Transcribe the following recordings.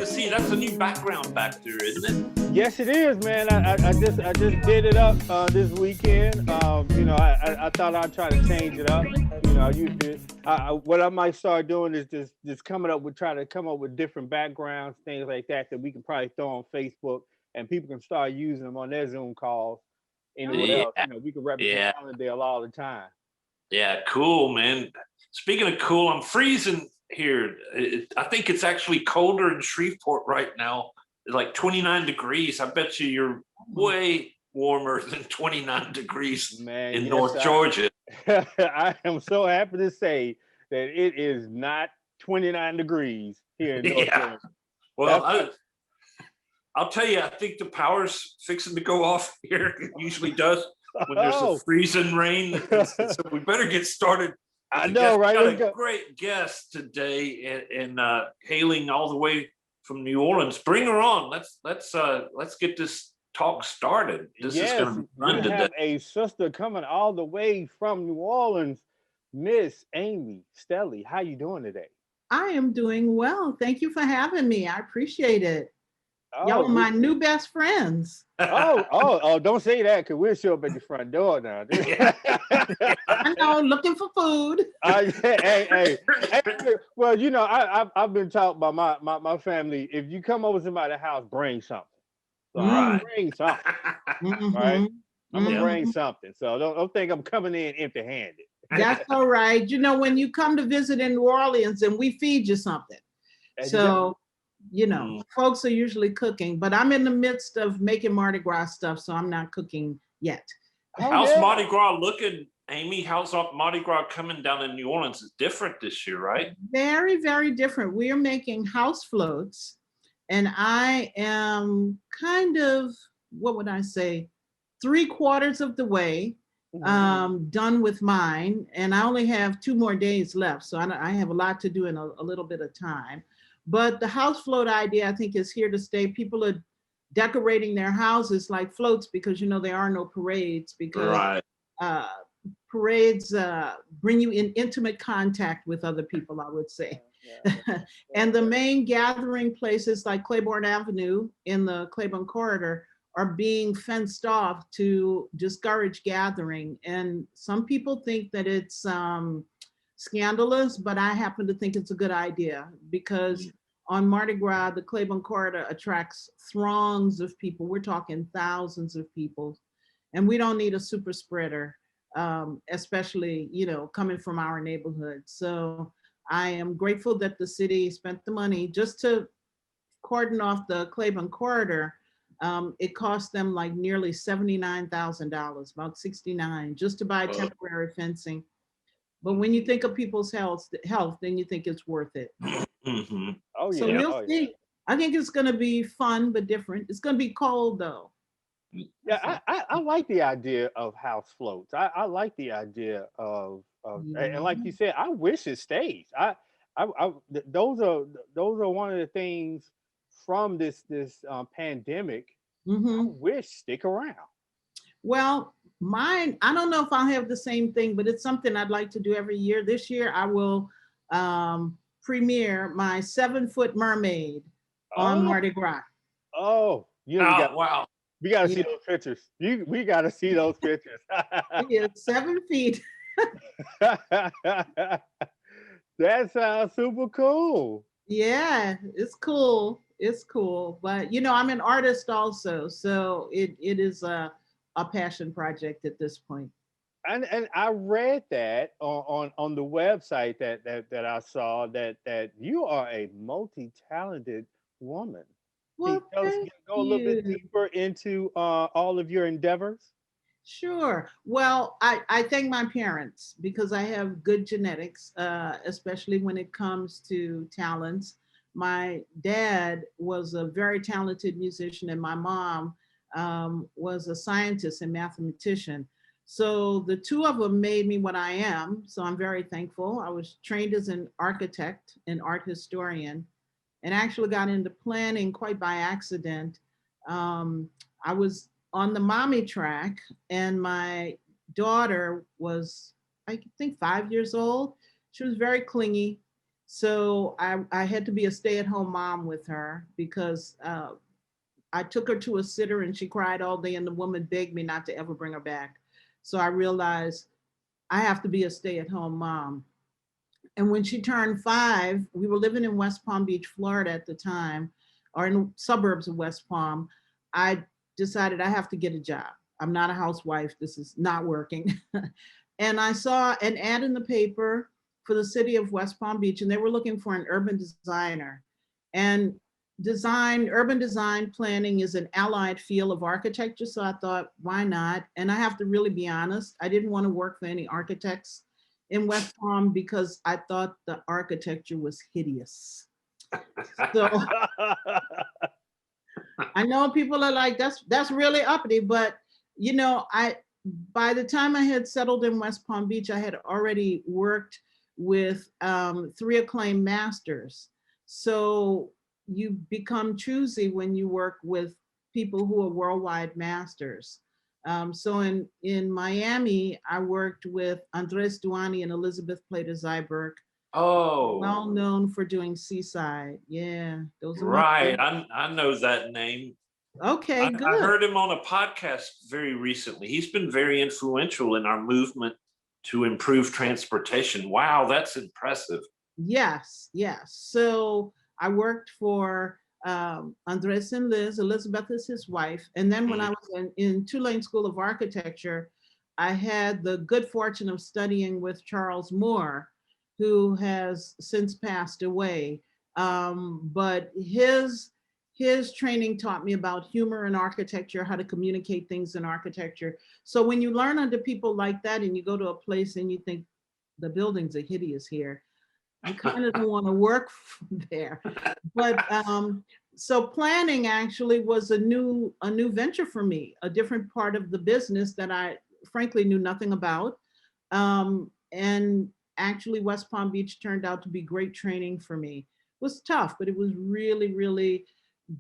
to see. That's a new background back there, isn't it? Yes, it is, man. I just did it up this weekend. I thought I'd try to change it up. What I might start doing is just try to come up with different backgrounds, things like that we can probably throw on Facebook, and people can start using them on their Zoom calls. Anywhere else, we can represent Allendale all the time. Yeah, cool, man. Speaking of cool, I'm freezing here. I think it's actually colder in Shreveport right now. It's like 29 degrees. I bet you're way warmer than 29 degrees in North Georgia. I am so happy to say that it is not 29 degrees here in North Georgia. Well, I'll tell you, I think the power's fixing to go off here. It usually does when there's a freezing rain. So we better get started. I know, right? We got a great guest today, and hailing all the way from New Orleans. Bring her on. Let's get this talk started. This is going to be fun today. We have a sister coming all the way from New Orleans, Miss Amy Stelly. How you doing today? I am doing well. Thank you for having me. I appreciate it. Y'all are my new best friends. Don't say that, because we'll show up at the front door now. I know, looking for food. Hey. Well, I've been taught by my family, if you come over to somebody's house, bring something. So bring something. Right? I'm going to bring something. So don't think I'm coming in empty-handed. That's all right. When you come to visit in New Orleans, and we feed you something. So... folks are usually cooking, but I'm in the midst of making Mardi Gras stuff, so I'm not cooking yet. How's Mardi Gras looking, Amy? How's Mardi Gras coming down in New Orleans? It's different this year, right? Very, very different. We are making house floats, and I am kind of, what would I say, 3/4 of the way done with mine, and I only have 2 more days left, so I have a lot to do in a little bit of time. But the house float idea, I think, is here to stay. People are decorating their houses like floats because, there are no parades, because parades bring you in intimate contact with other people, I would say. And the main gathering places like Claiborne Avenue in the Claiborne corridor are being fenced off to discourage gathering. And some people think that it's scandalous, but I happen to think it's a good idea, because on Mardi Gras, the Claiborne corridor attracts throngs of people. We're talking thousands of people, and we don't need a super spreader, especially, coming from our neighborhood. So I am grateful that the city spent the money just to cordon off the Claiborne corridor. It cost them like nearly $79,000, about 69, just to buy temporary fencing. But when you think of people's health, then you think it's worth it. Mm-hmm. So we'll see. I think it's going to be fun, but different. It's going to be cold, though. Yeah, I like the idea of house floats. I like the idea of and like you said, I wish it stays. Those are one of the things from this pandemic. I wish stick around. Well, mine, I don't know if I'll have the same thing, but it's something I'd like to do every year. This year, I will premiere my 7-foot mermaid on Mardi Gras. Oh, wow. We got to see those pictures. We got to see those pictures. It is 7 feet. That sounds super cool. Yeah, it's cool. It's cool. But, I'm an artist also. So it is a passion project at this point. And I read that on the website that I saw that you are a multi-talented woman. Well, Can you go a little bit deeper into all of your endeavors? Sure. Well, I thank my parents because I have good genetics, especially when it comes to talents. My dad was a very talented musician, and my mom was a scientist and mathematician. So the two of them made me what I am. So I'm very thankful. I was trained as an architect and art historian, and actually got into planning quite by accident. I was on the mommy track, and my daughter was, I think, 5 years old. She was very clingy. So I had to be a stay-at-home mom with her because I took her to a sitter and she cried all day and the woman begged me not to ever bring her back. So I realized I have to be a stay-at-home mom. And when she turned 5, we were living in West Palm Beach, Florida at the time, or in suburbs of West Palm. I decided I have to get a job. I'm not a housewife. This is not working. And I saw an ad in the paper for the city of West Palm Beach, and they were looking for an urban designer. And urban design planning is an allied field of architecture. So I thought, why not? And I have to really be honest, I didn't want to work for any architects in West Palm because I thought the architecture was hideous. So I know people are like, that's really uppity, but you know, by the time I had settled in West Palm Beach, I had already worked with 3 acclaimed masters. So you become choosy when you work with people who are worldwide masters. So in Miami, I worked with Andres Duany and Elizabeth Plater-Zyberk. Oh, Well known for doing Seaside. Yeah, those are right. I know that name. Okay, I good. heard him on a podcast very recently. He's been very influential in our movement to improve transportation. Wow, that's impressive. Yes, yes. So I worked for Andres and Liz. Elizabeth is his wife. And then when I was in Tulane School of Architecture, I had the good fortune of studying with Charles Moore, who has since passed away. But his training taught me about humor in architecture, how to communicate things in architecture. So when you learn under people like that and you go to a place and you think the buildings are hideous here, you kind of don't want to work there. But so planning actually was a new venture for me, a different part of the business that I frankly knew nothing about. And actually West Palm Beach turned out to be great training for me. It was tough, but it was really, really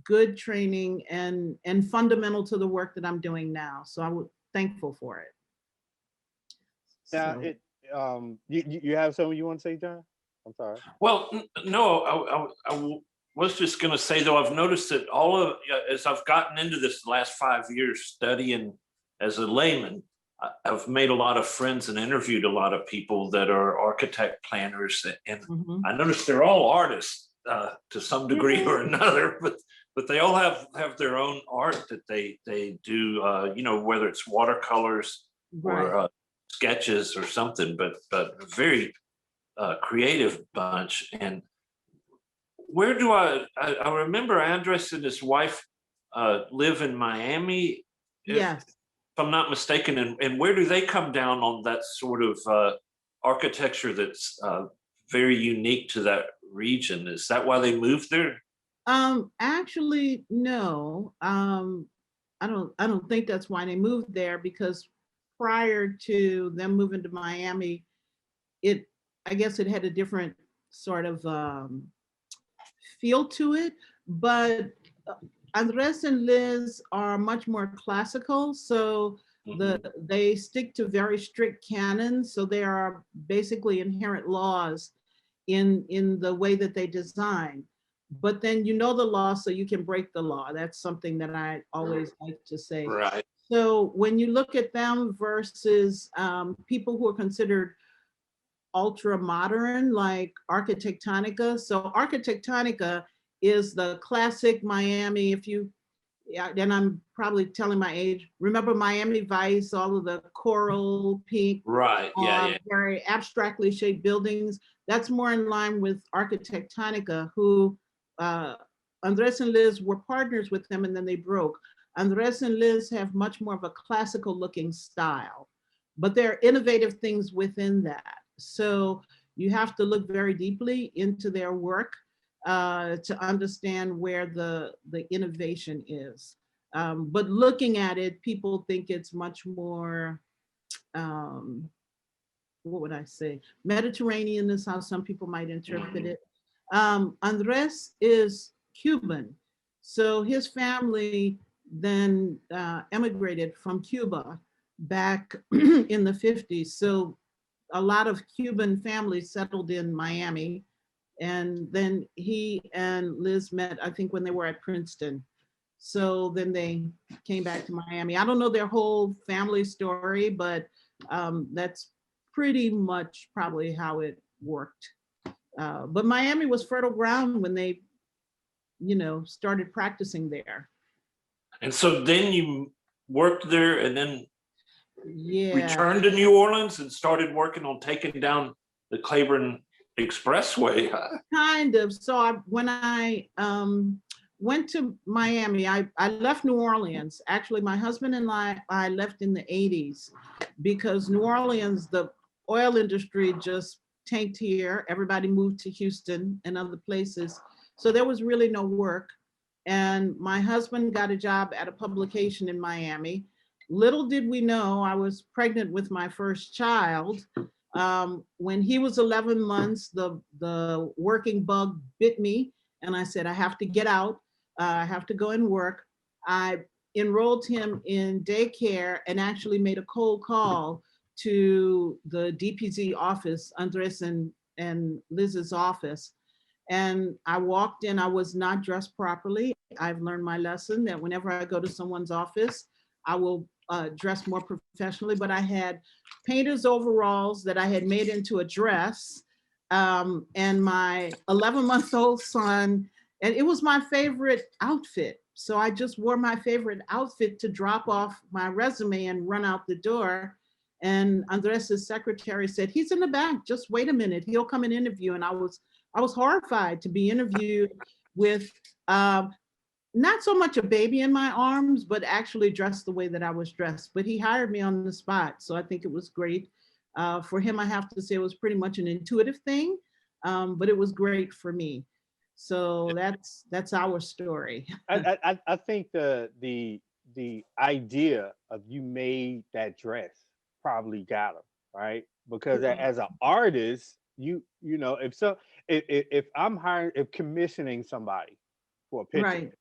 good training and fundamental to the work that I'm doing now. So I'm thankful for it. Now, So. you have something you want to say, John? I'm sorry. Well, no, I was just going to say, though, I've noticed that as I've gotten into this the last 5 years studying as a layman, I've made a lot of friends and interviewed a lot of people that are architect planners. And I noticed they're all artists to some degree or another, but they all have their own art that they do, whether it's watercolors or sketches or something, but a very creative bunch. And where do I remember Andres and his wife live in Miami, Yes. if I'm not mistaken, and where do they come down on that sort of architecture that's very unique to that region? Is that why they moved there? Actually, no. I don't think that's why they moved there, because prior to them moving to Miami, I guess it had a different sort of feel to it. But Andres and Liz are much more classical, so they stick to very strict canons. So there are basically inherent laws in the way that they design. But then you know the law, so you can break the law. That's something that I always like to say. Right. So when you look at them versus people who are considered ultra modern, like Arquitectonica. So Arquitectonica is the classic Miami. And I'm probably telling my age. Remember Miami Vice, all of the coral pink, right? Yeah. Very abstractly shaped buildings. That's more in line with Arquitectonica, who Andres and Liz were partners with them, and then they broke. Andres and Liz have much more of a classical looking style, but there are innovative things within that. So you have to look very deeply into their work to understand where the innovation is. But looking at it, people think it's much more, what would I say? Mediterranean is how some people might interpret it. Andres is Cuban. So his family then emigrated from Cuba back in the 50s. So a lot of Cuban families settled in Miami, And then he and Liz met, I think, when they were at Princeton. So then they came back to Miami. I don't know their whole family story, but that's pretty much probably how it worked. But Miami was fertile ground when they, started practicing there. And so then you worked there and then Yeah, returned to New Orleans and started working on taking down the Claiborne Expressway. kind of. So when I went to Miami, I left New Orleans. Actually, my husband and I left in the 80s because New Orleans, the oil industry just tanked here. Everybody moved to Houston and other places. So there was really no work. And my husband got a job at a publication in Miami. Little did we know, I was pregnant with my first child. When he was 11 months, the working bug bit me, and I said, I have to get out. I have to go and work. I enrolled him in daycare and actually made a cold call to the DPZ office, Andres and Liz's office. And I walked in, I was not dressed properly. I've learned my lesson that whenever I go to someone's office, I will dress more professionally, but I had painter's overalls that I had made into a dress, and my 11-month-old son, and it was my favorite outfit. So I just wore my favorite outfit to drop off my resume and run out the door. And Andres' secretary said, he's in the back, just wait a minute, he'll come and interview. And I was horrified to be interviewed with not so much a baby in my arms, but actually dressed the way that I was dressed. But he hired me on the spot. So I think it was great. For him, I have to say it was pretty much an intuitive thing, but it was great for me. So that's our story. I think the idea of you made that dress probably got him, right? Because as an artist, you know, if I'm commissioning somebody for a picture, Right.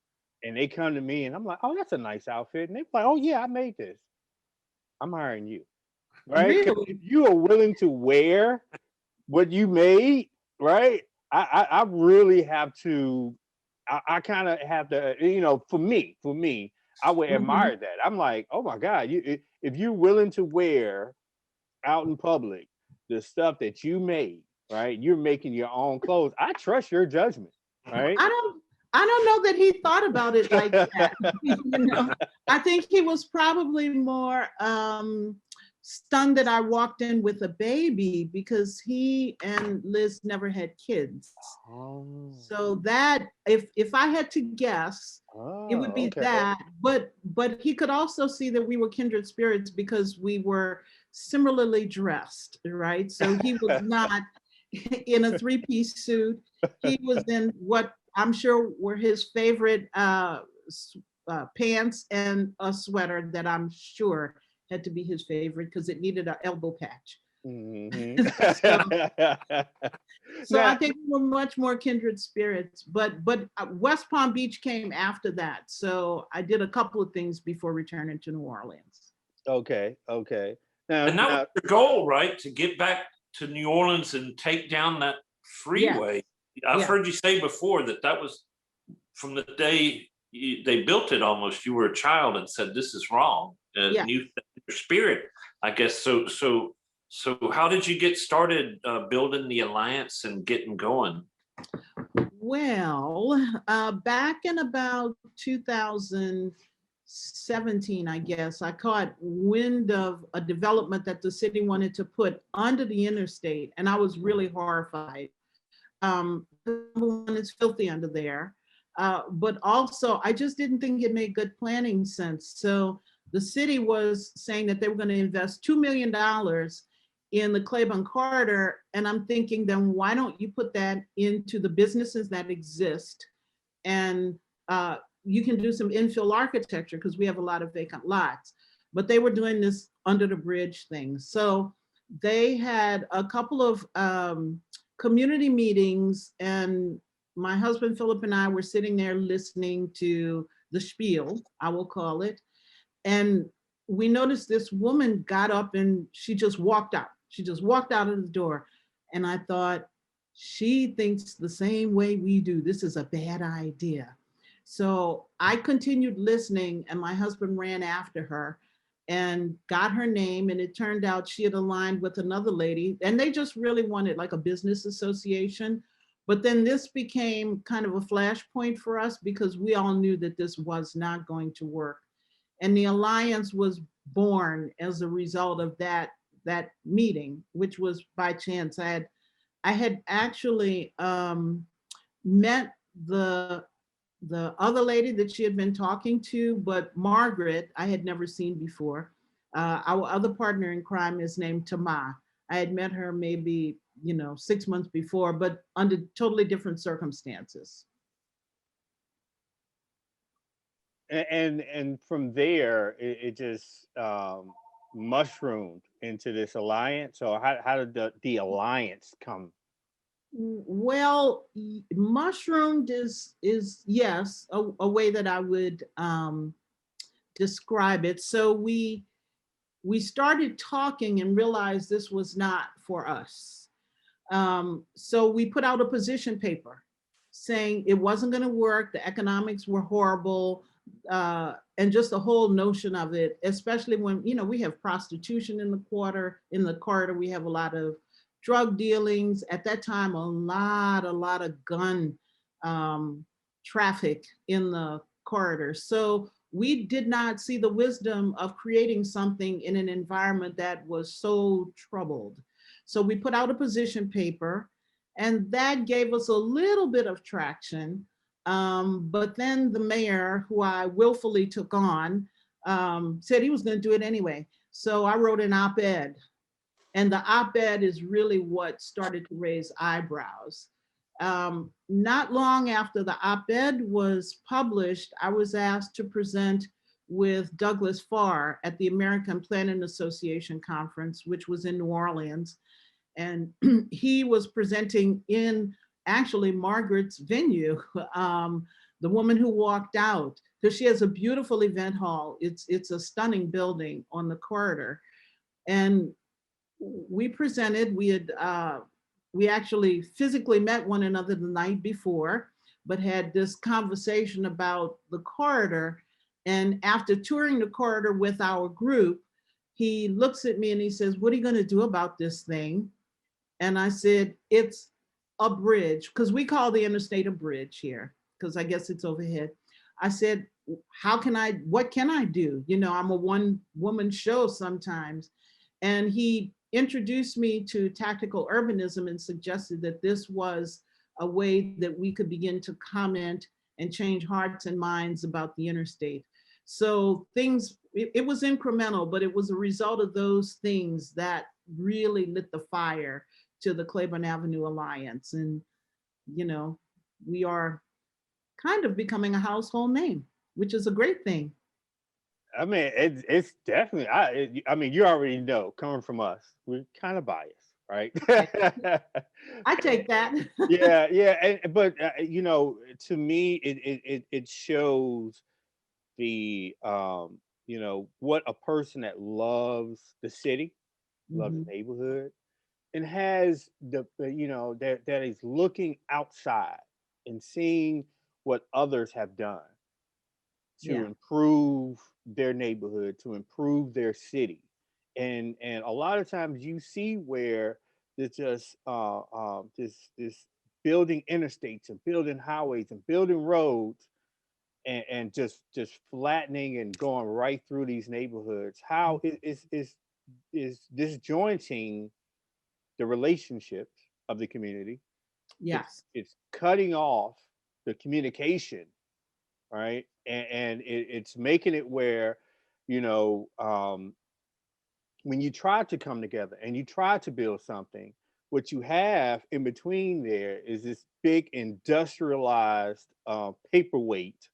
and they come to me and I'm like, oh, that's a nice outfit, and they're like, oh yeah, I made this. I'm hiring you, right? 'Cause Really? if you are willing to wear what you made, right? I really have to. I kind of have to, for me, I would admire that. I'm like, oh my God, if you're willing to wear out in public the stuff that you made, right? You're making your own clothes. I trust your judgment, right? I don't know that he thought about it like that. I think he was probably more stunned that I walked in with a baby because he and Liz never had kids. Oh. So that if I had to guess, it would be that. But he could also see that we were kindred spirits because we were similarly dressed, right? So he was not in a three-piece suit. He was in what I'm sure were his favorite pants and a sweater that I'm sure had to be his favorite because it needed an elbow patch. Mm-hmm. So now, I think we were much more kindred spirits, but West Palm Beach came after that. So I did a couple of things before returning to New Orleans. Okay. And that was your goal, right? To get back to New Orleans and take down that freeway. Yeah. I've heard you say before that was from the day they built it almost, you were a child and said, this is wrong. And you, your spirit, I guess. So how did you get started building the alliance and getting going? Well, back in about 2017, I guess, I caught wind of a development that the city wanted to put under the interstate, and I was really horrified. It's filthy under there, but also I just didn't think it made good planning sense. So the city was saying that they were going to invest $2 million in the Claiborne corridor, and I'm thinking, then why don't you put that into the businesses that exist, and you can do some infill architecture because we have a lot of vacant lots. But they were doing this under the bridge thing. So they had a couple of community meetings, and my husband Philip and I were sitting there listening to the spiel, I will call it, and we noticed this woman got up and she just walked out. She just walked out of the door, and I thought, she thinks the same way we do. This is a bad idea. So I continued listening, and my husband ran after her and got her name. And it turned out she had aligned with another lady, and they just really wanted like a business association. But then this became kind of a flashpoint for us because we all knew that this was not going to work. And the alliance was born as a result of that meeting, which was by chance. I had actually met the other lady that she had been talking to, but Margaret I had never seen before. Our other partner in crime is named Tama. I had met her maybe 6 months before, but under totally different circumstances. And from there, it just mushroomed into this alliance. So how did the alliance come? Well, mushroomed is yes a way that I would describe it. So we started talking and realized this was not for us. So we put out a position paper saying it wasn't going to work. The economics were horrible, and just the whole notion of it, especially when we have prostitution in the corridor. We have a lot of drug dealings at that time. A lot of gun traffic in the corridor. So we did not see the wisdom of creating something in an environment that was so troubled. So we put out a position paper, and that gave us a little bit of traction. But then the mayor, who I willfully took on, said he was going to do it anyway. So I wrote an op-ed, and the op-ed is really what started to raise eyebrows. Not long after the op-ed was published, I was asked to present with Douglas Farr at the American Planning Association conference, which was in New Orleans. And he was presenting in actually Margaret's venue, the woman who walked out, because she has a beautiful event hall. It's a stunning building on the corridor. And we presented, we actually physically met one another the night before, but had this conversation about the corridor. And after touring the corridor with our group, he looks at me and he says, "What are you going to do about this thing?" And I said, "It's a bridge," because we call the interstate a bridge here, because I guess it's overhead. I said, what can I do? I'm a one woman show sometimes. And he introduced me to tactical urbanism and suggested that this was a way that we could begin to comment and change hearts and minds about the interstate. So it was incremental, but it was a result of those things that really lit the fire to the Claiborne Avenue Alliance. And, we are kind of becoming a household name, which is a great thing. I mean, it's definitely. I mean, you already know, coming from us, we're kind of biased, right? I take that. Yeah. But to me, it shows the what a person that loves the city, loves the neighborhood, and has that is looking outside and seeing what others have done to improve their neighborhood, to improve their city. And a lot of times you see where there's just this building interstates and building highways and building roads and just flattening and going right through these neighborhoods. How is disjointing the relationships of the community. Yes. It's cutting off the communication, right? And it's making it where, when you try to come together and you try to build something, what you have in between there is this big industrialized paperweight,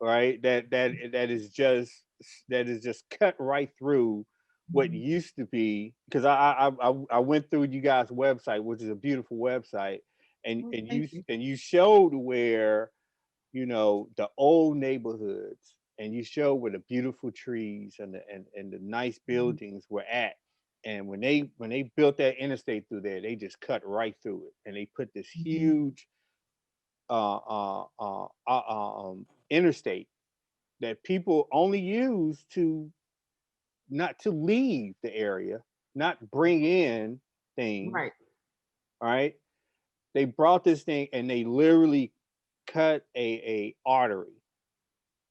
right? That is just cut right through what used to be. Because I went through you guys' website, which is a beautiful website, and you showed where the old neighborhoods, and you showed where the beautiful trees and the nice buildings were at. And when they built that interstate through there, they just cut right through it, and they put this huge interstate that people only use to not to leave the area, not bring in things. Right. Right. They brought this thing and they literally cut a artery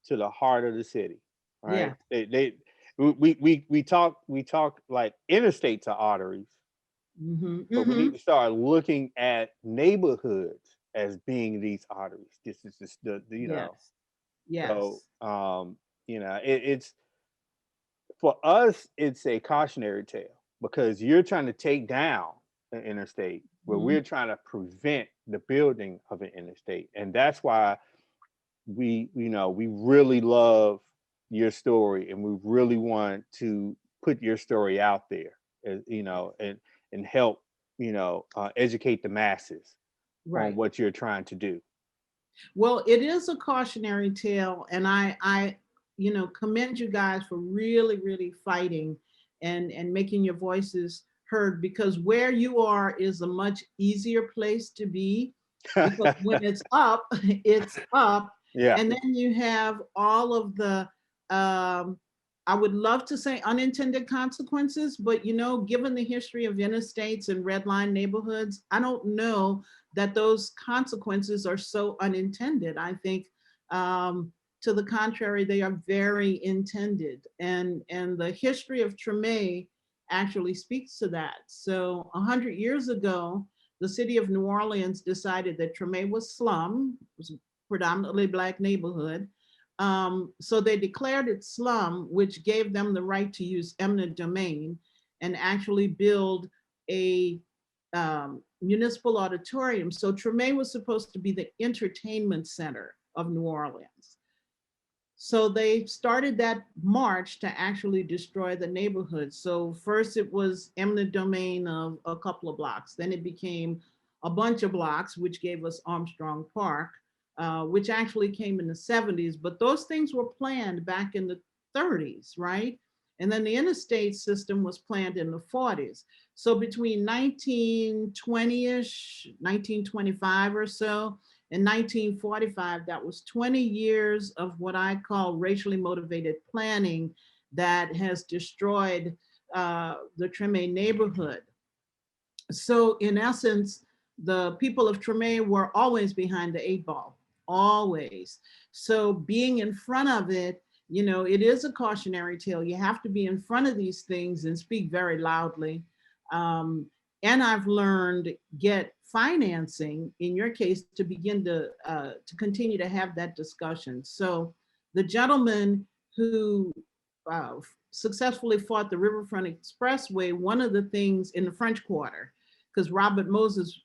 to the heart of the city. Right. Yeah. We talk like interstates are arteries, but we need to start looking at neighborhoods as being these arteries. This is just the you know. Yes. So it's for us, it's a cautionary tale because you're trying to take down an interstate where we're trying to prevent the building of an interstate. And that's why we really love your story, and we really want to put your story out there, and help, educate the masses on what you're trying to do. Well, it is a cautionary tale, and I commend you guys for really, really fighting and making your voices heard, because where you are is a much easier place to be, because when it's up, it's up. Yeah. And then you have all of the, I would love to say unintended consequences, but given the history of interstates and red line neighborhoods, I don't know that those consequences are so unintended. I think to the contrary, they are very intended. And the history of Treme actually speaks to that. So 100 years ago, the city of New Orleans decided that Treme was slum, it was a predominantly Black neighborhood. So they declared it slum, which gave them the right to use eminent domain and actually build a municipal auditorium. So Treme was supposed to be the entertainment center of New Orleans. So they started that march to actually destroy the neighborhood. So first it was eminent domain of a couple of blocks. Then it became a bunch of blocks, which gave us Armstrong Park, which actually came in the 70s. But those things were planned back in the 30s, right? And then the interstate system was planned in the 40s. So between 1920-ish, 1925 or so, in 1945, that was 20 years of what I call racially motivated planning that has destroyed the Treme neighborhood. So in essence, the people of Treme were always behind the 8 ball, always. So being in front of it, it is a cautionary tale. You have to be in front of these things and speak very loudly. And I've learned get financing, in your case, to begin to continue to have that discussion. So the gentleman who successfully fought the Riverfront Expressway, one of the things in the French Quarter, because Robert Moses,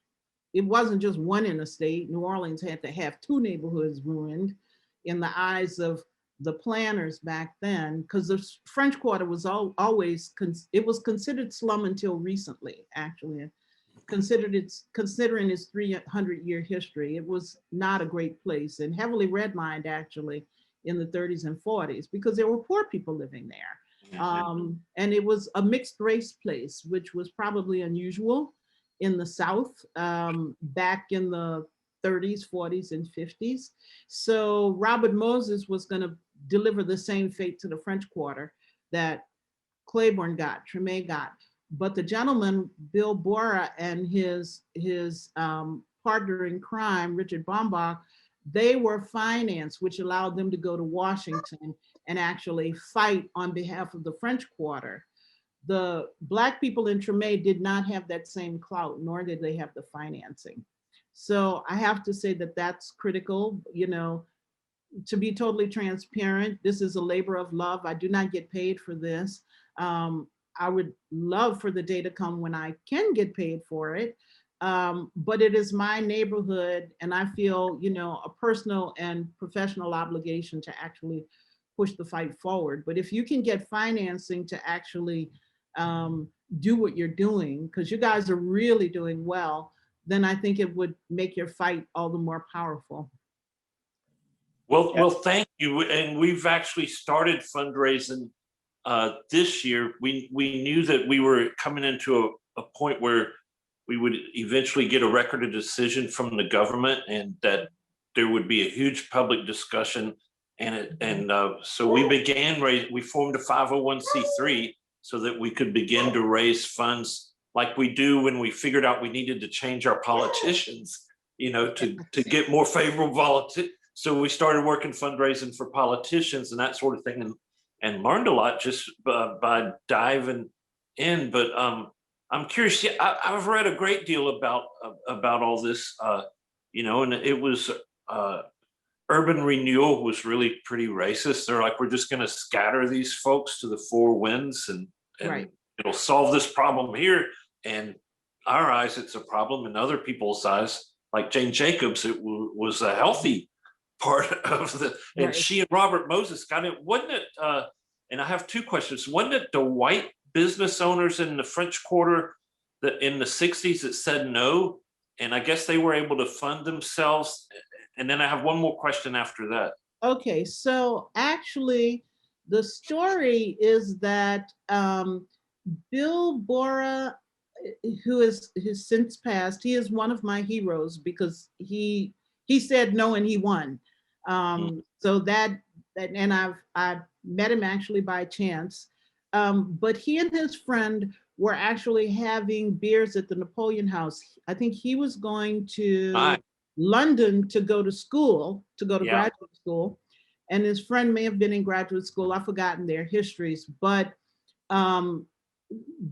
it wasn't just one interstate. New Orleans had to have 2 neighborhoods ruined in the eyes of the planners back then, because the French Quarter was always, it was considered slum until recently, actually. Considering its 300-year history, it was not a great place and heavily redlined actually in the 30s and 40s because there were poor people living there. And it was a mixed race place, which was probably unusual in the South back in the 30s, 40s, and 50s. So Robert Moses was going to deliver the same fate to the French Quarter that Claiborne got, Treme got. But the gentleman, Bill Bora, and his partner in crime, Richard Bombach, they were financed, which allowed them to go to Washington and actually fight on behalf of the French Quarter. The Black people in Treme did not have that same clout, nor did they have the financing. So I have to say that that's critical, to be totally transparent. This is a labor of love. I do not get paid for this. I would love for the day to come when I can get paid for it. But it is my neighborhood, and I feel, a personal and professional obligation to actually push the fight forward. But if you can get financing to actually do what you're doing, because you guys are really doing well, then I think it would make your fight all the more powerful. Well, thank you. And we've actually started fundraising this year, we knew that we were coming into a point where we would eventually get a record of decision from the government, and that there would be a huge public discussion. So we formed a 501c3 so that we could begin to raise funds like we do when we figured out we needed to change our politicians, to get more favorable politics. So we started working fundraising for politicians and that sort of thing, and learned a lot just by diving in. But I'm curious. Yeah, I've read a great deal about all this, and it was urban renewal was really pretty racist. They're like, we're just going to scatter these folks to the four winds, and Right. it'll solve this problem here. And our eyes, it's a problem. In other people's eyes, like Jane Jacobs, it was a healthy part of the. And Right. she and Robert Moses got it, wasn't it? And I have two questions. Wasn't it the white business owners in the French Quarter that in the 60s that said no? And I guess they were able to fund themselves. And then I have one more question after that. Okay, so actually, the story is that Bill Bora, who's since passed, he is one of my heroes because he said no and he won. So and I've met him actually by chance. But he and his friend were actually having beers at the Napoleon House. I think he was going to London to go to school, graduate school. And his friend may have been in graduate school. I've forgotten their histories, but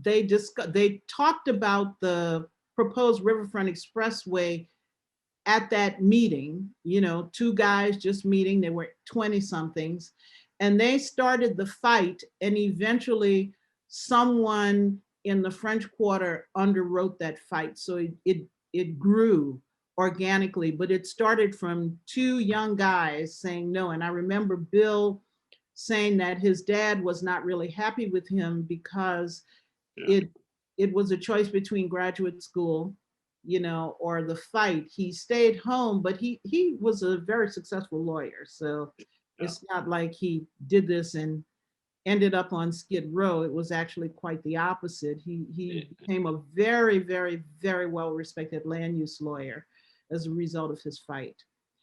they talked about the proposed Riverfront Expressway at that meeting, two guys just meeting, they were 20 somethings, and they started the fight, and eventually someone in the French Quarter underwrote that fight. So it grew organically, but it started from two young guys saying no. And I remember Bill saying that his dad was not really happy with him because it was a choice between graduate school, or the fight. He stayed home, but he was a very successful lawyer. So it's not like he did this and ended up on Skid Row. It was actually quite the opposite. He became a very, very, very well-respected land use lawyer as a result of his fight.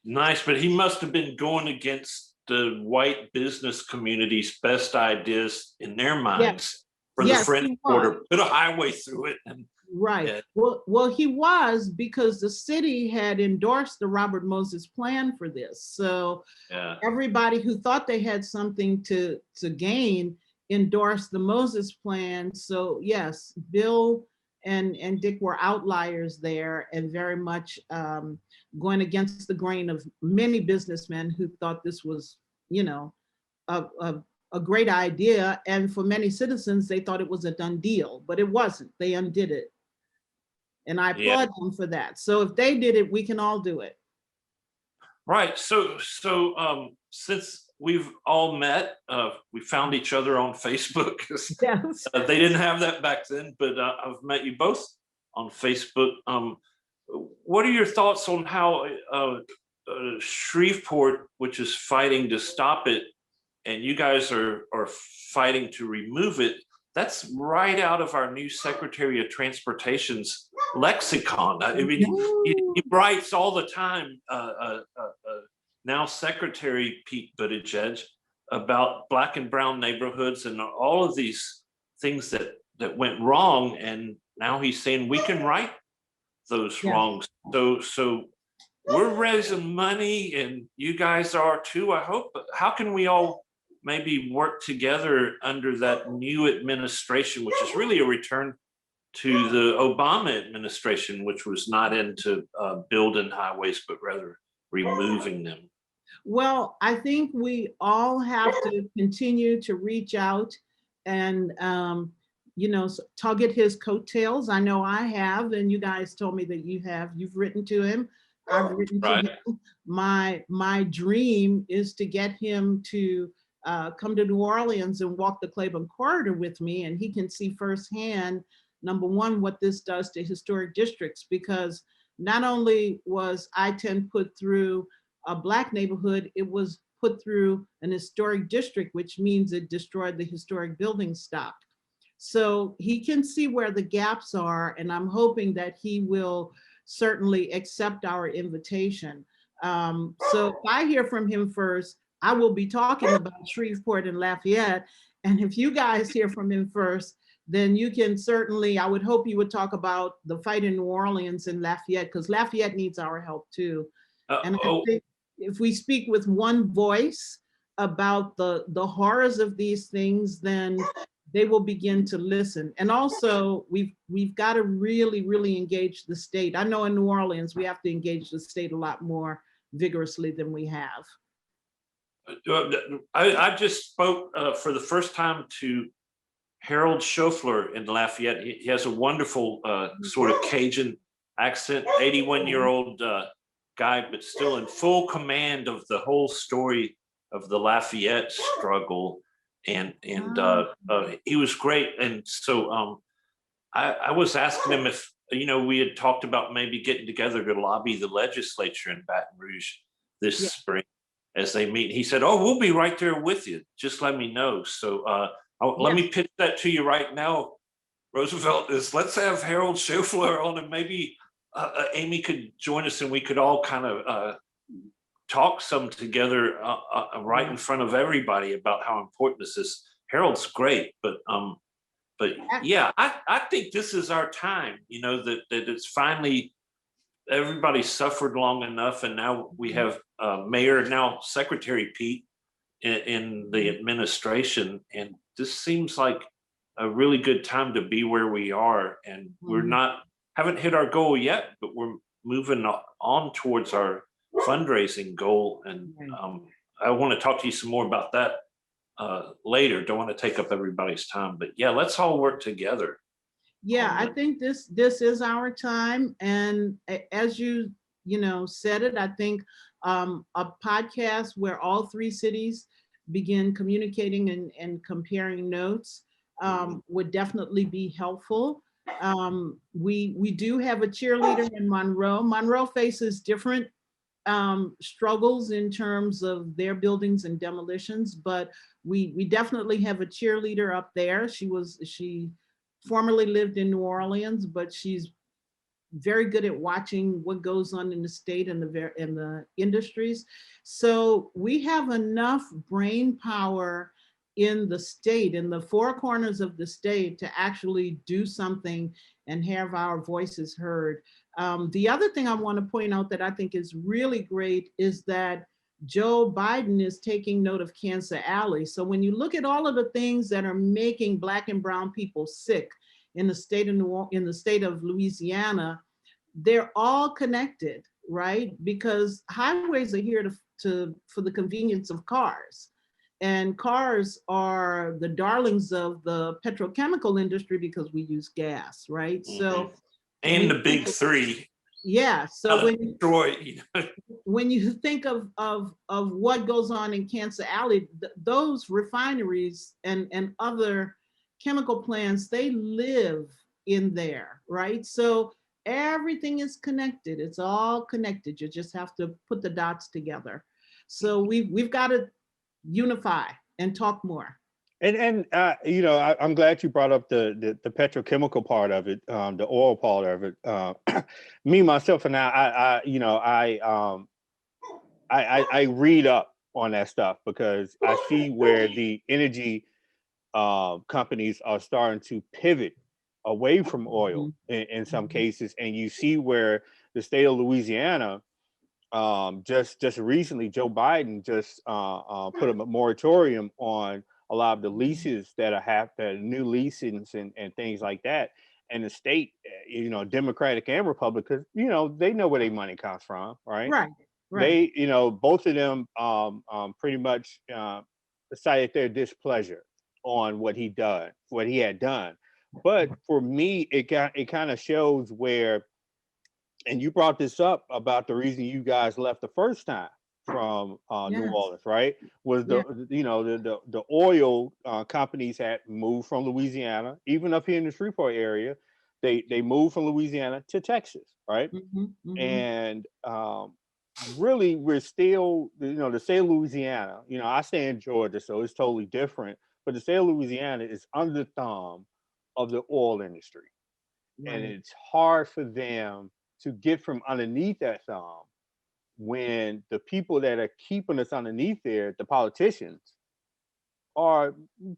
Nice, but he must have been going against the white business community's best ideas in their minds for the French Quarter. Put a highway through it. Right. Well, he was, because the city had endorsed the Robert Moses plan for this. So everybody who thought they had something to gain endorsed the Moses plan. So yes, Bill and Dick were outliers there, and very much going against the grain of many businessmen who thought this was, a great idea. And for many citizens, they thought it was a done deal, but it wasn't. They undid it. And I applaud them for that. So if they did it, we can all do it. Right. So since we've all met, we found each other on Facebook. Yes. They didn't have that back then, but I've met you both on Facebook. What are your thoughts on how Shreveport, which is fighting to stop it, and you guys are fighting to remove it? That's right out of our new Secretary of Transportation's lexicon. I mean, he writes all the time, now Secretary Pete Buttigieg, about Black and brown neighborhoods and all of these things that went wrong. And now he's saying we can right those wrongs. So we're raising money, and you guys are too, I hope. But how can we all maybe work together under that new administration, which is really a return to the Obama administration, which was not into building highways, but rather removing them? Well, I think we all have to continue to reach out and, tug at his coattails. I know I have, and you guys told me that you've written to him. I've written to him. My dream is to get him to come to New Orleans and walk the Claiborne corridor with me, and he can see firsthand, number one, what this does to historic districts, because not only was I-10 put through a Black neighborhood, it was put through an historic district, which means it destroyed the historic building stock. So he can see where the gaps are, and I'm hoping that he will certainly accept our invitation. So if I hear from him first, I will be talking about Shreveport and Lafayette. And if you guys hear from him first, then you can certainly, I would hope you would talk about the fight in New Orleans and Lafayette, because Lafayette needs our help too. And I think if we speak with one voice about the horrors of these things, then they will begin to listen. And also, we've got to really, really engage the state. I know in New Orleans, we have to engage the state a lot more vigorously than we have. I just spoke for the first time to Harold Schofler in Lafayette. He has a wonderful sort of Cajun accent, 81-year-old guy, but still in full command of the whole story of the Lafayette struggle. And he was great. And so I was asking him if, we had talked about maybe getting together to lobby the legislature in Baton Rouge this spring as they meet. He said, "Oh, we'll be right there with you. Just let me know." So let me pitch that to you right now, Roosevelt, is let's have Harold Schofler on, and maybe Amy could join us and we could all kind of talk some together right in front of everybody about how important this is. Harold's great, but yeah, I think this is our time, that it's finally, everybody suffered long enough, and now we have Mayor, now Secretary Pete in the administration, and this seems like a really good time to be where we are, and we're haven't hit our goal yet, but we're moving on towards our fundraising goal, and I want to talk to you some more about that later. Don't want to take up everybody's time, but yeah, let's all work together. Yeah, I think this is our time, and as you said it, I think a podcast where all three cities begin communicating and comparing notes would definitely be helpful. We do have a cheerleader in Monroe. Monroe faces different struggles in terms of their buildings and demolitions, but we definitely have a cheerleader up there. She formerly lived in New Orleans, but she's very good at watching what goes on in the state and the industries. So we have enough brain power in the state, in the four corners of the state, to actually do something and have our voices heard. The other thing I want to point out that I think is really great is that Joe Biden is taking note of Cancer Alley. So when you look at all of the things that are making Black and brown people sick in the state of Louisiana, they're all connected, right? Because highways are here for the convenience of cars. And cars are the darlings of the petrochemical industry because we use gas, right? So, and the big three. Yeah. So when you think of what goes on in Cancer Alley, those refineries and other chemical plants, they live in there, right? So everything is connected. It's all connected. You just have to put the dots together. So we've got to unify and talk more. And I'm glad you brought up the petrochemical part of it, the oil part of it. Me, myself, and I read up on that stuff because I see where the energy companies are starting to pivot away from oil in some cases, and you see where the state of Louisiana, just recently, Joe Biden just put a moratorium on a lot of the leases that are new leases and things like that. And the state, Democratic and Republican, they know where their money comes from, right? Right. They, both of them pretty much decided their displeasure on what he had done. But for me, it kind of shows where, and you brought this up about the reason you guys left the first time from New Orleans, right? Was the oil companies had moved from Louisiana, even up here in the Shreveport area, they moved from Louisiana to Texas, right? And really we're still, the state of Louisiana, I stay in Georgia, so it's totally different. But the state of Louisiana is under the thumb of the oil industry. And Right. it's hard for them to get from underneath that thumb when the people that are keeping us underneath there, the politicians, are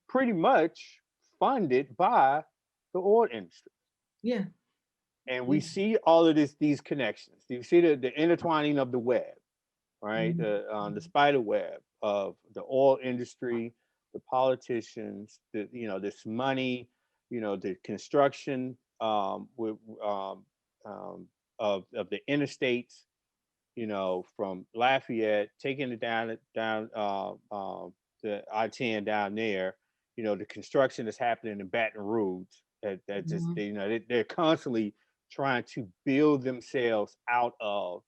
pretty much funded by the oil industry. Yeah. And we see all of these connections. You see the intertwining of the web, right? Mhm. The spider web of the oil industry, the politicians, this money, the construction with of the interstates, from Lafayette, taking it down the I-10 down there, the construction that's happening in Baton Rouge. That just Mhm. they're constantly trying to build themselves out of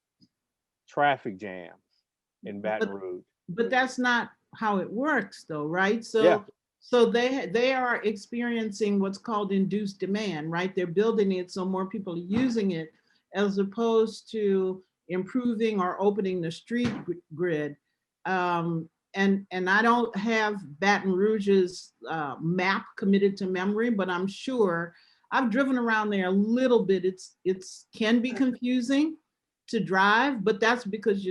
traffic jams in Baton But Rouge. but that's not how it works though, right? Yeah. So they are experiencing what's called induced demand, right? They're building it so more people are using it, as opposed to improving or opening the street grid. And I don't have Baton Rouge's map committed to memory, but I'm sure I've driven around there a little bit. It's can be confusing to drive, but that's because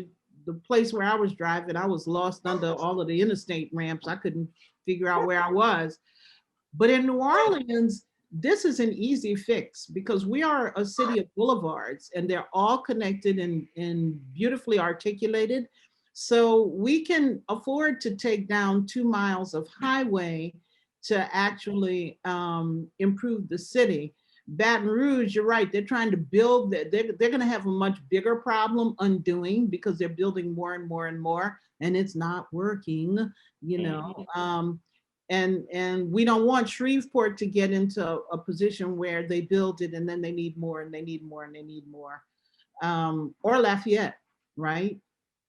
the place where I was driving, I was lost under all of the interstate ramps. I couldn't figure out where I was. But in New Orleans, this is an easy fix because we are a city of boulevards and they're all connected and beautifully articulated. So we can afford to take down 2 miles of highway to actually improve the city. Baton Rouge, you're right, they're trying to build, they're going to have a much bigger problem undoing because they're building more and more and more, and it's not working, you know. And we don't want Shreveport to get into a position where they build it and then they need more and they need more and they need more. Or Lafayette, right?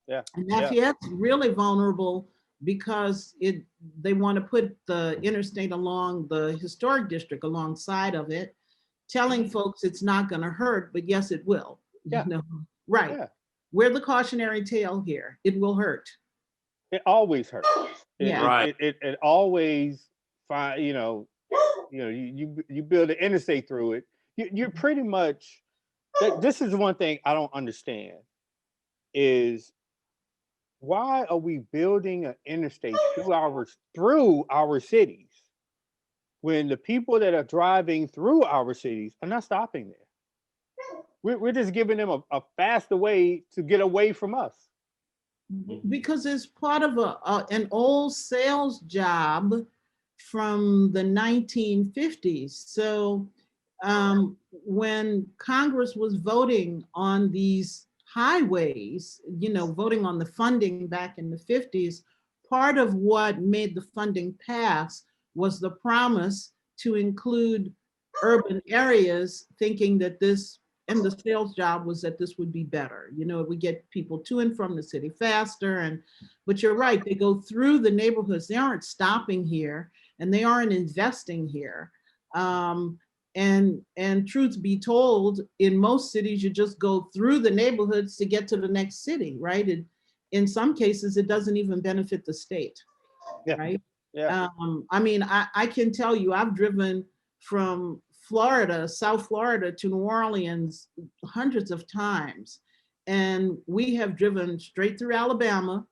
Yeah. And Lafayette's really vulnerable because they want to put the interstate along the historic district alongside of it, telling folks it's not going to hurt, but yes, it will. Yeah. Right. Yeah. We're the cautionary tale here. It will hurt. It always hurts. Yeah. Right. It always find you build an interstate through it. You're pretty much. This is one thing I don't understand is why are we building an interstate through our cities when the people that are driving through our cities are not stopping there? We're just giving them a faster way to get away from us. Because it's part of an old sales job from the 1950s. So when Congress was voting on these highways, voting on the funding back in the 50s, part of what made the funding pass was the promise to include urban areas, thinking that this, and the sales job was that this would be better. It would get people to and from the city faster. But you're right, they go through the neighborhoods. They aren't stopping here and they aren't investing here. And truth be told, in most cities, you just go through the neighborhoods to get to the next city, right? In some cases, it doesn't even benefit the state, right? Yeah. I mean, I can tell you, I've driven from Florida, South Florida to New Orleans hundreds of times. And we have driven straight through Alabama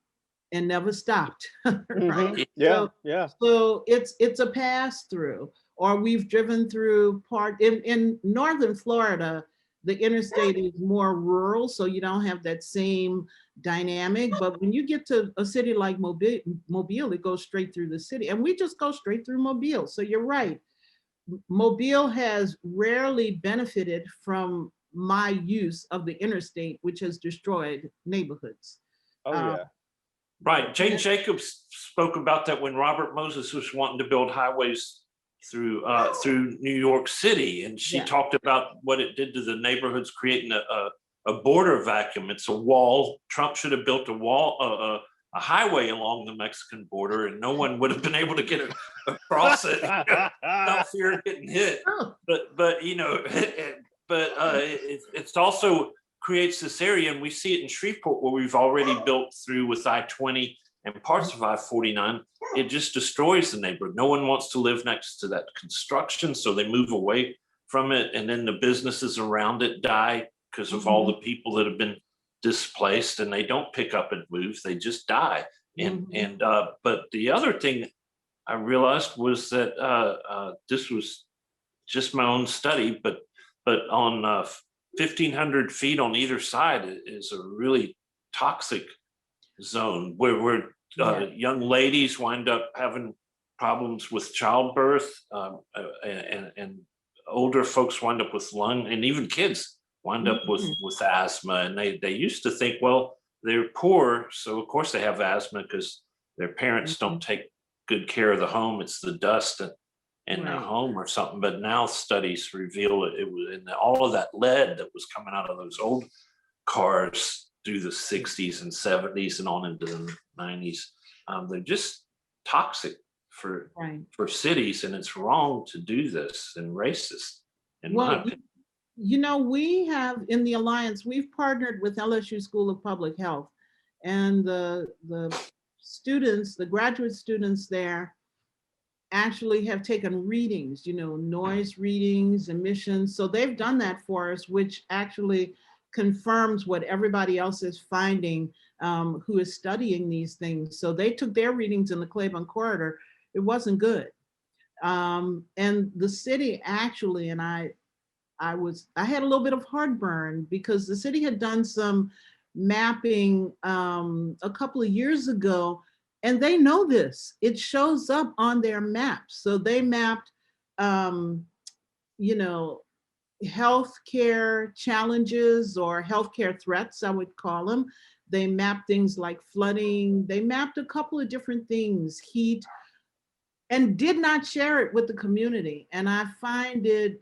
and never stopped. Right? Mm-hmm. Yeah. So it's a pass through. Or we've driven through in northern Florida, the interstate is more rural, so you don't have that same dynamic. But when you get to a city like Mobile, it goes straight through the city. And we just go straight through Mobile. So you're right. Mobile has rarely benefited from my use of the interstate, which has destroyed neighborhoods. Oh, yeah. Right. Jane Jacobs spoke about that when Robert Moses was wanting to build highways through New York City, and she talked about what it did to the neighborhoods, creating a border vacuum. It's a wall. Trump should have built a highway along the Mexican border, and no one would have been able to get across it without fear of getting hit. But it's also creates this area, and we see it in Shreveport where we've already built through with I-20 and parts of I-49. It just destroys the neighborhood. No one wants to live next to that construction, so they move away from it, and then the businesses around it die because of all the people that have been displaced, and they don't pick up and move, they just die. But the other thing I realized was that this was just my own study, but on 1,500 feet on either side is a really toxic zone where young ladies wind up having problems with childbirth, and older folks wind up with lung, and even kids wind up with asthma. And they used to think, well, they're poor, so of course they have asthma because their parents don't take good care of the home. It's the dust in the home or something. But now studies reveal it was in all of that lead that was coming out of those old cars through the 60s and 70s and on into the 90s. They're just toxic for cities, and it's wrong to do this and racist, in my opinion. You know, we have in the Alliance, we've partnered with LSU School of Public Health, and the students, the graduate students there actually have taken readings, you know, noise readings, emissions. So they've done that for us, which actually confirms what everybody else is finding, who is studying these things. So they took their readings in the Claiborne corridor. It wasn't good. And the city actually, and I had a little bit of heartburn because the city had done some mapping a couple of years ago, and they know this. It shows up on their maps. So they mapped, you know, healthcare challenges or healthcare threats, I would call them. They mapped things like flooding. They mapped a couple of different things, heat, and did not share it with the community. And I find it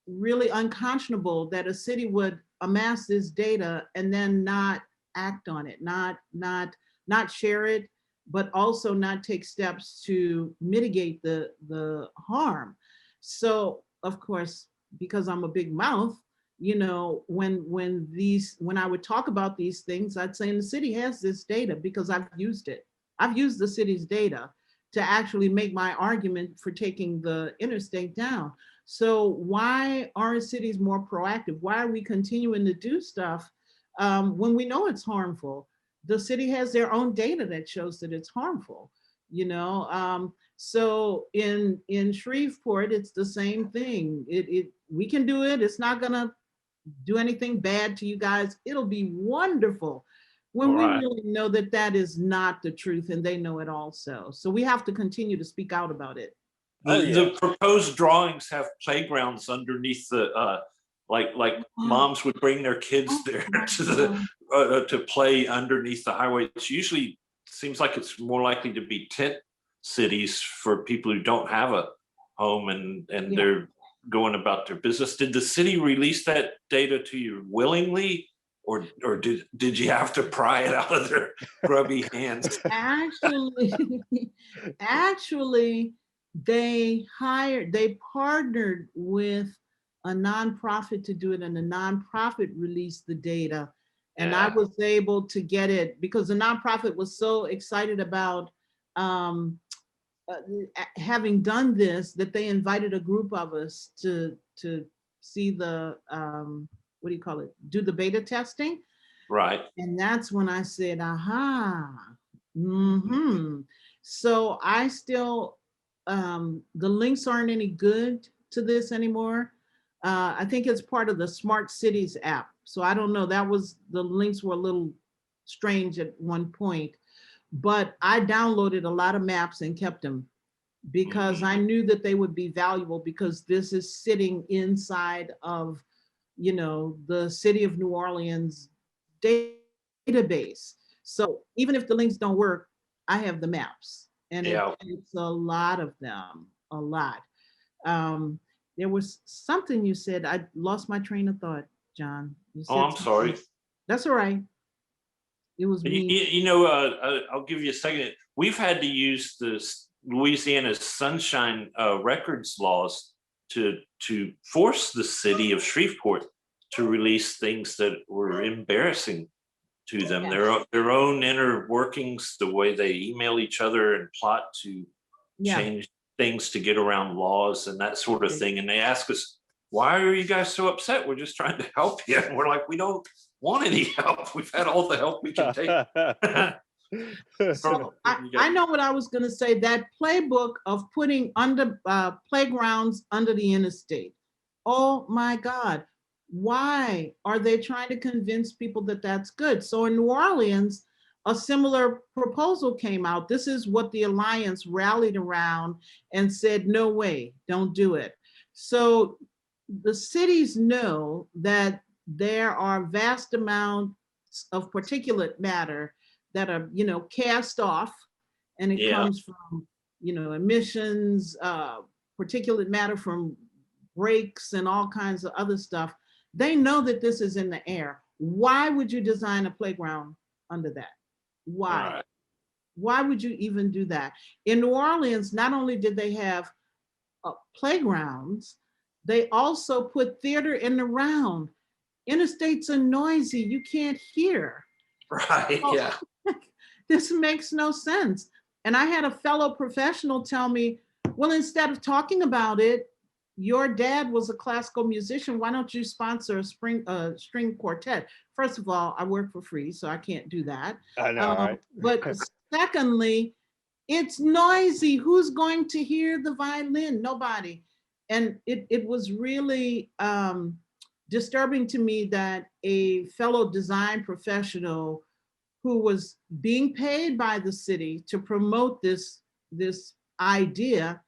really unconscionable that a city would amass this data and then not act on it, not share it, but also not take steps to mitigate the harm. So of course, because I'm a big mouth, you know, when I would talk about these things, I'd say, and the city has this data because I've used it. I've used the city's data to actually make my argument for taking the interstate down. So why aren't cities more proactive? Why are we continuing to do stuff when we know it's harmful? The city has their own data that shows that it's harmful, you know? So in Shreveport, it's the same thing. We can do it. It's not gonna do anything bad to you guys. It'll be wonderful when we really know that that is not the truth, and they know it also. So we have to continue to speak out about it. The proposed drawings have playgrounds underneath the like moms would bring their kids there to play underneath the highway. It usually seems like it's more likely to be tent cities for people who don't have a home and they're going about their business. Did the city release that data to you willingly, or did you have to pry it out of their grubby hands? Actually, they partnered with a nonprofit to do it, and the nonprofit released the data. And I was able to get it because the nonprofit was so excited about having done this that they invited a group of us to see the what do you call it? Do the beta testing. Right. And that's when I said, aha. So I still, the links aren't any good to this anymore. I think it's part of the Smart Cities app. So I don't know, the links were a little strange at one point, but I downloaded a lot of maps and kept them because I knew that they would be valuable because this is sitting inside of, you know, the city of New Orleans database. So even if the links don't work, I have the maps, and it's a lot of them, a lot. There was something you said, I lost my train of thought, John. You said I'm sorry. That's all right. It was me. You know, I'll give you a second. We've had to use the Louisiana's sunshine records laws to force the city of Shreveport to release things that were embarrassing to them, Yeah. their own inner workings, the way they email each other and plot to Yeah. change things to get around laws and that sort of thing. And they ask us, why are you guys so upset? We're just trying to help you. And we're like, we don't want any help. We've had all the help we can take. So I know what I was going to say. That playbook of putting under playgrounds under the interstate. Oh my God. Why are they trying to convince people that that's good? So in New Orleans, a similar proposal came out. This is what the Alliance rallied around and said, no way, don't do it. So the cities know that there are vast amounts of particulate matter that are, cast off, and it comes from, emissions, particulate matter from brakes and all kinds of other stuff. They know that this is in the air. Why would you design a playground under that? Why? Right. Why would you even do that? In New Orleans, not only did they have playgrounds, they also put theater in the round. Interstates are noisy, you can't hear. Right, yeah. This makes no sense. And I had a fellow professional tell me, well, instead of talking about it, your dad was a classical musician, why don't you sponsor a string quartet? First of all, I work for free, so I can't do that. I know, right? But secondly, it's noisy. Who's going to hear the violin? Nobody. And it was really disturbing to me that a fellow design professional who was being paid by the city to promote this idea,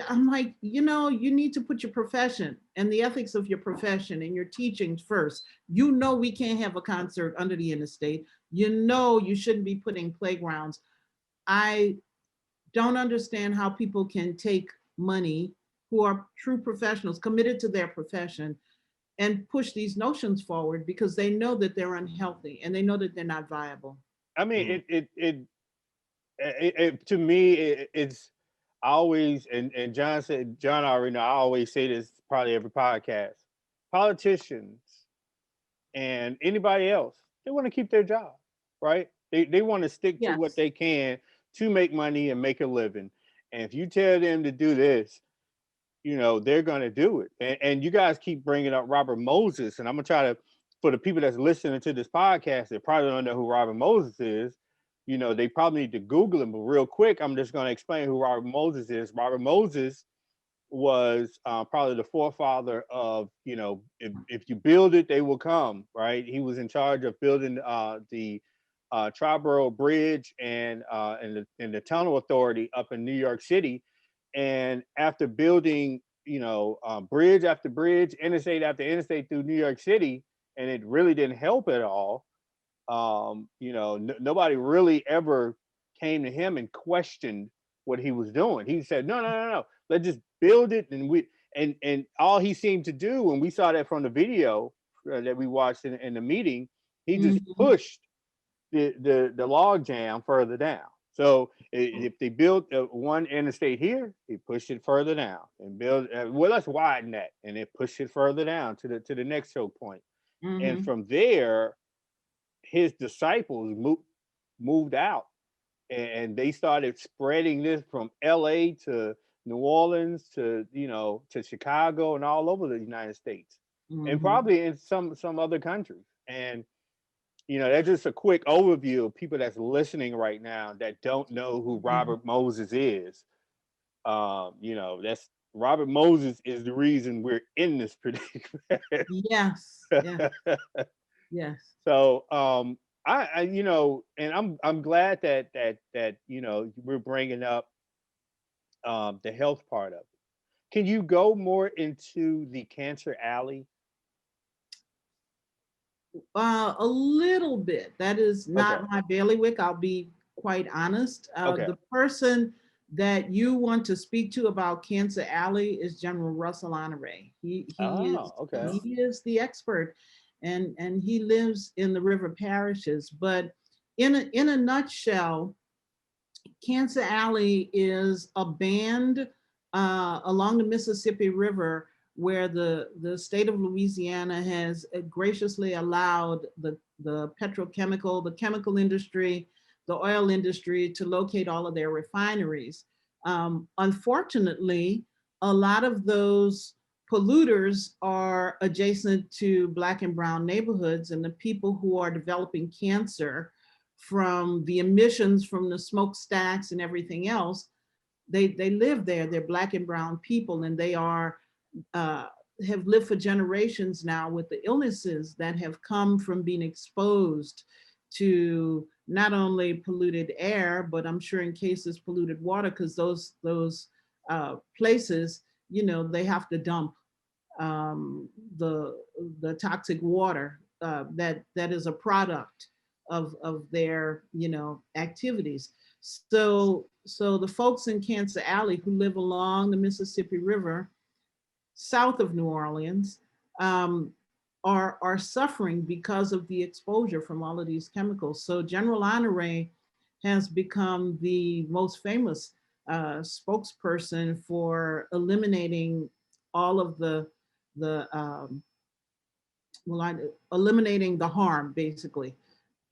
I'm like, you need to put your profession and the ethics of your profession and your teachings first. We can't have a concert under the interstate. You shouldn't be putting playgrounds. I don't understand how people can take money, who are true professionals committed to their profession, and push these notions forward because they know that they're unhealthy and they know that they're not viable. I mean, to me, it's always, and John already know, I always say this probably every podcast, politicians and anybody else, they want to keep their job, right? They want to stick to what they can to make money and make a living. And if you tell them to do this, they're going to do it. And you guys keep bringing up Robert Moses. And I'm going to try to, for the people that's listening to this podcast, that probably don't know who Robert Moses is, they probably need to Google him. But real quick, I'm just going to explain who Robert Moses is. Robert Moses was probably the forefather of, if you build it, they will come, right? He was in charge of building the Triborough Bridge and the Tunnel Authority up in New York City. And after building, bridge after bridge, interstate after interstate through New York City, and it really didn't help at all. Nobody really ever came to him and questioned what he was doing. He said, no, let's just build it. And all he seemed to do, when we saw that from the video that we watched in the meeting, he just pushed the log jam further down. So if they built one interstate here, he pushed it further down and build. Let's widen that, and it pushed it further down to the next choke point. And from there, his disciples moved out, and they started spreading this from LA to New Orleans to Chicago and all over the United States, and probably in some other countries. And that's just a quick overview of people that's listening right now that don't know who Robert Moses is. That's Robert Moses is the reason we're in this predicament. Yes. Yes. So and I'm glad that we're bringing up the health part of it. Can you go more into the Cancer Alley? A little bit. That is not my bailiwick. I'll be quite honest. The person that you want to speak to about Cancer Alley is General Russell Honore. He is the expert, and he lives in the river parishes. But in a nutshell, Cancer Alley is a band along the Mississippi River where the state of Louisiana has graciously allowed the petrochemical, the chemical industry, the oil industry to locate all of their refineries. Unfortunately, a lot of those polluters are adjacent to Black and brown neighborhoods, and the people who are developing cancer from the emissions from the smokestacks and everything else, they live there. They're Black and brown people, and they are have lived for generations now with the illnesses that have come from being exposed to not only polluted air, but I'm sure in cases polluted water, because those places, you know, they have to dump the toxic water that is a product of their, you know, activities. So the folks in Cancer Alley who live along the Mississippi River, south of New Orleans, are suffering because of the exposure from all of these chemicals. So General Honore has become the most famous spokesperson for eliminating all of eliminating the harm, basically.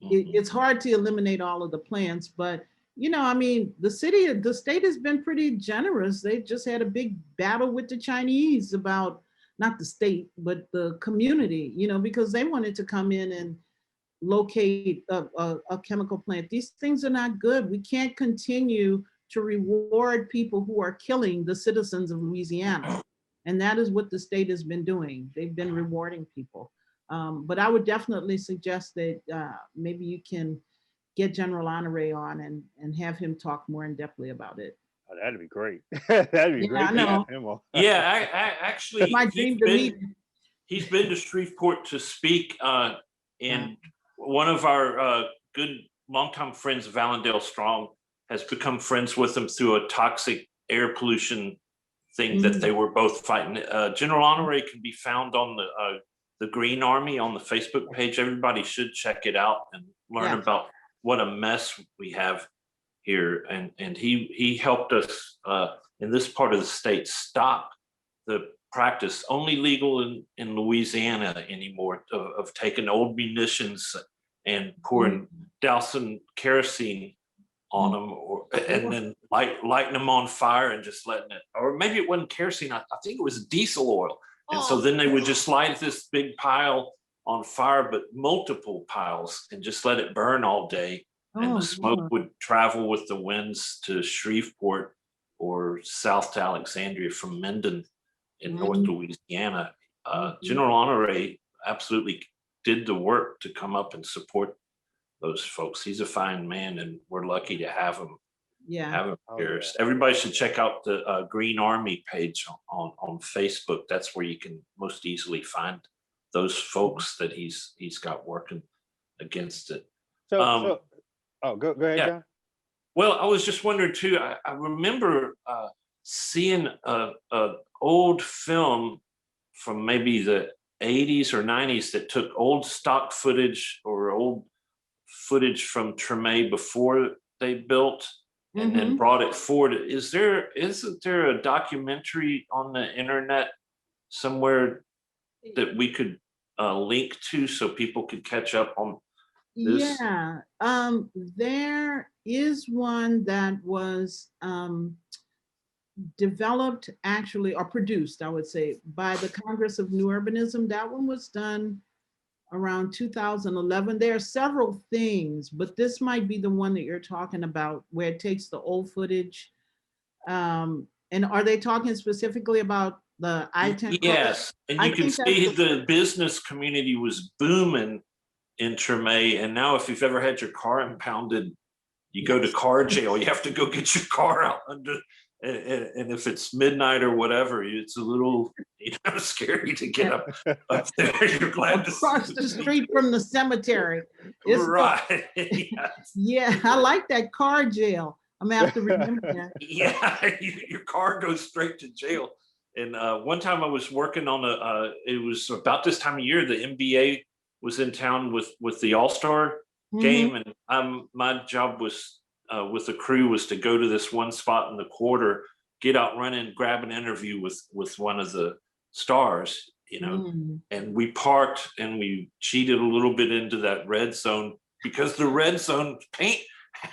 It's hard to eliminate all of the plants, but you know, I mean, the state has been pretty generous. They just had a big battle with the Chinese about, not the state, but the community, you know, because they wanted to come in and locate a chemical plant. These things are not good. We can't continue to reward people who are killing the citizens of Louisiana. And that is what the state has been doing. They've been rewarding people. But I would definitely suggest that maybe you can get General Honore on and have him talk more in depthly about it. Oh, that'd be great. That'd be great. I know. Yeah, I actually, My dream to meet him. He's been to Shreveport to speak, and one of our good longtime friends of Allendale Strong has become friends with him through a toxic air pollution thing that they were both fighting. General Honore can be found on the Green Army on the Facebook page. Everybody should check it out and learn about what a mess we have here. And he helped us in this part of the state stop the practice, only legal in Louisiana anymore, of taking old munitions and dousing kerosene on them, and then lighting them on fire and just letting it, or maybe it wasn't kerosene, I think it was diesel oil. And so then they would just light this big pile on fire, but multiple piles, and just let it burn all day. And the smoke would travel with the winds to Shreveport or south to Alexandria from Minden in North Louisiana. General Honore absolutely did the work to come up and support those folks. He's a fine man, and we're lucky to have him. Have him here. Everybody should check out the Green Army page on Facebook. That's where you can most easily find those folks that he's got working against it. Go ahead, John. Well, I was just wondering too, I remember seeing a old film from maybe the 80s or 90s that took old stock footage or old footage from Treme before they built, and then brought it forward. Isn't there a documentary on the internet somewhere that we could link to so people could catch up on this? Yeah, there is one that was developed actually, or produced, I would say, by the Congress of New Urbanism. That one was done around 2011. There are several things, but this might be the one that you're talking about, where it takes the old footage. And are they talking specifically about the I-10? Yes, and you can see the business community was booming in Treme. And now if you've ever had your car impounded, you go to car jail. You have to go get your car out under, and if it's midnight or whatever, it's a little, scary to get up there. You're glad to cross the street from the cemetery. Right. Yeah, I like that, car jail. I'm gonna have to remember that. Yeah, your car goes straight to jail. And one time I was working on it was about this time of year, the NBA was in town with the All-Star game, and my job was with the crew was to go to this one spot in the quarter, get out running, grab an interview with one of the stars, you know, and we parked and we cheated a little bit into that red zone because the red zone paint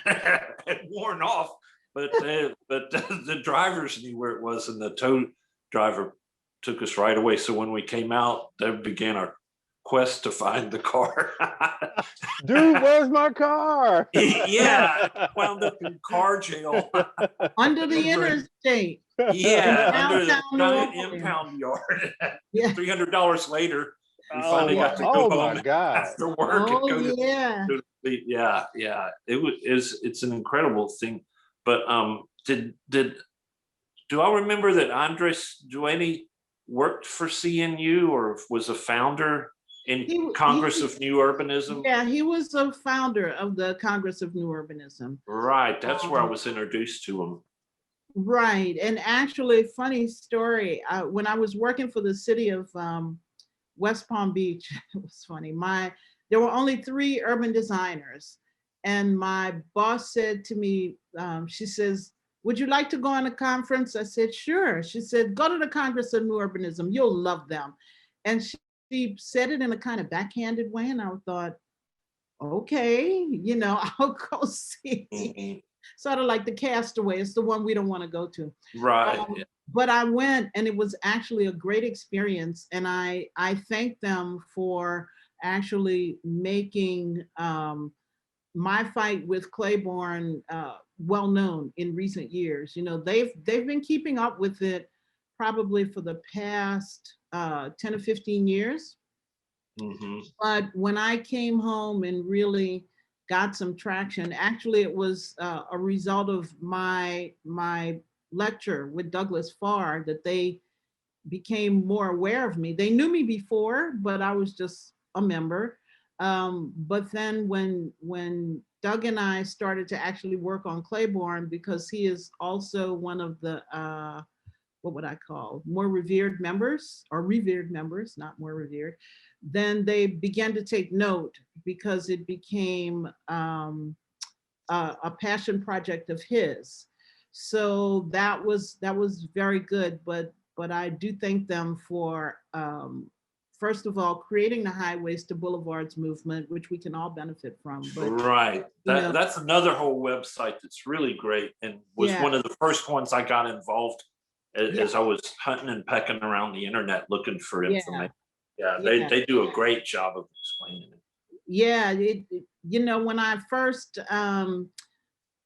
had worn off, but the drivers knew where it was, and the tow driver took us right away. So when we came out, there began our quest to find the car. Dude, where's my car? Yeah, wound up in car jail. Under the interstate. Yeah, under the Downtown New giant Orleans. impound yard. Yeah. $300 later, we Oh, finally got to go oh home my God. after work and Oh, go to yeah. sleep. Yeah, yeah. It's an incredible thing. But do I remember that Andres Duany worked for CNU or was a founder in Congress of New Urbanism? Yeah, he was a founder of the Congress of New Urbanism. Right, that's where I was introduced to him. Right, and actually, funny story, when I was working for the city of West Palm Beach, it was funny, there were only 3 urban designers, and my boss said to me, she says, would you like to go on a conference? I said, sure. She said, go to the Congress of New Urbanism, you'll love them. And she said it in a kind of backhanded way, and I thought, okay, you know, I'll go see. Sort of like the Castaway, it's the one we don't want to go to. Right. But I went, and it was actually a great experience, and I thank them for actually making my fight with Claiborne well known in recent years. You know, they've been keeping up with it probably for the past 10 or 15 years. But when I came home and really got some traction, actually it was a result of my lecture with Douglas Farr that they became more aware of me. They knew me before, but I was just a member. But then when Doug and I started to actually work on Claiborne, because he is also one of the, what would I call, more revered members, or revered members, not more revered, then they began to take note because it became a passion project of his. So that was very good, but I do thank them for, first of all, creating the Highways to Boulevards movement, which we can all benefit from. But, right. That's another whole website that's really great, and was one of the first ones I got involved as I was hunting and pecking around the internet looking for information. Yeah, they do a great job of explaining it. Yeah, you know, when I first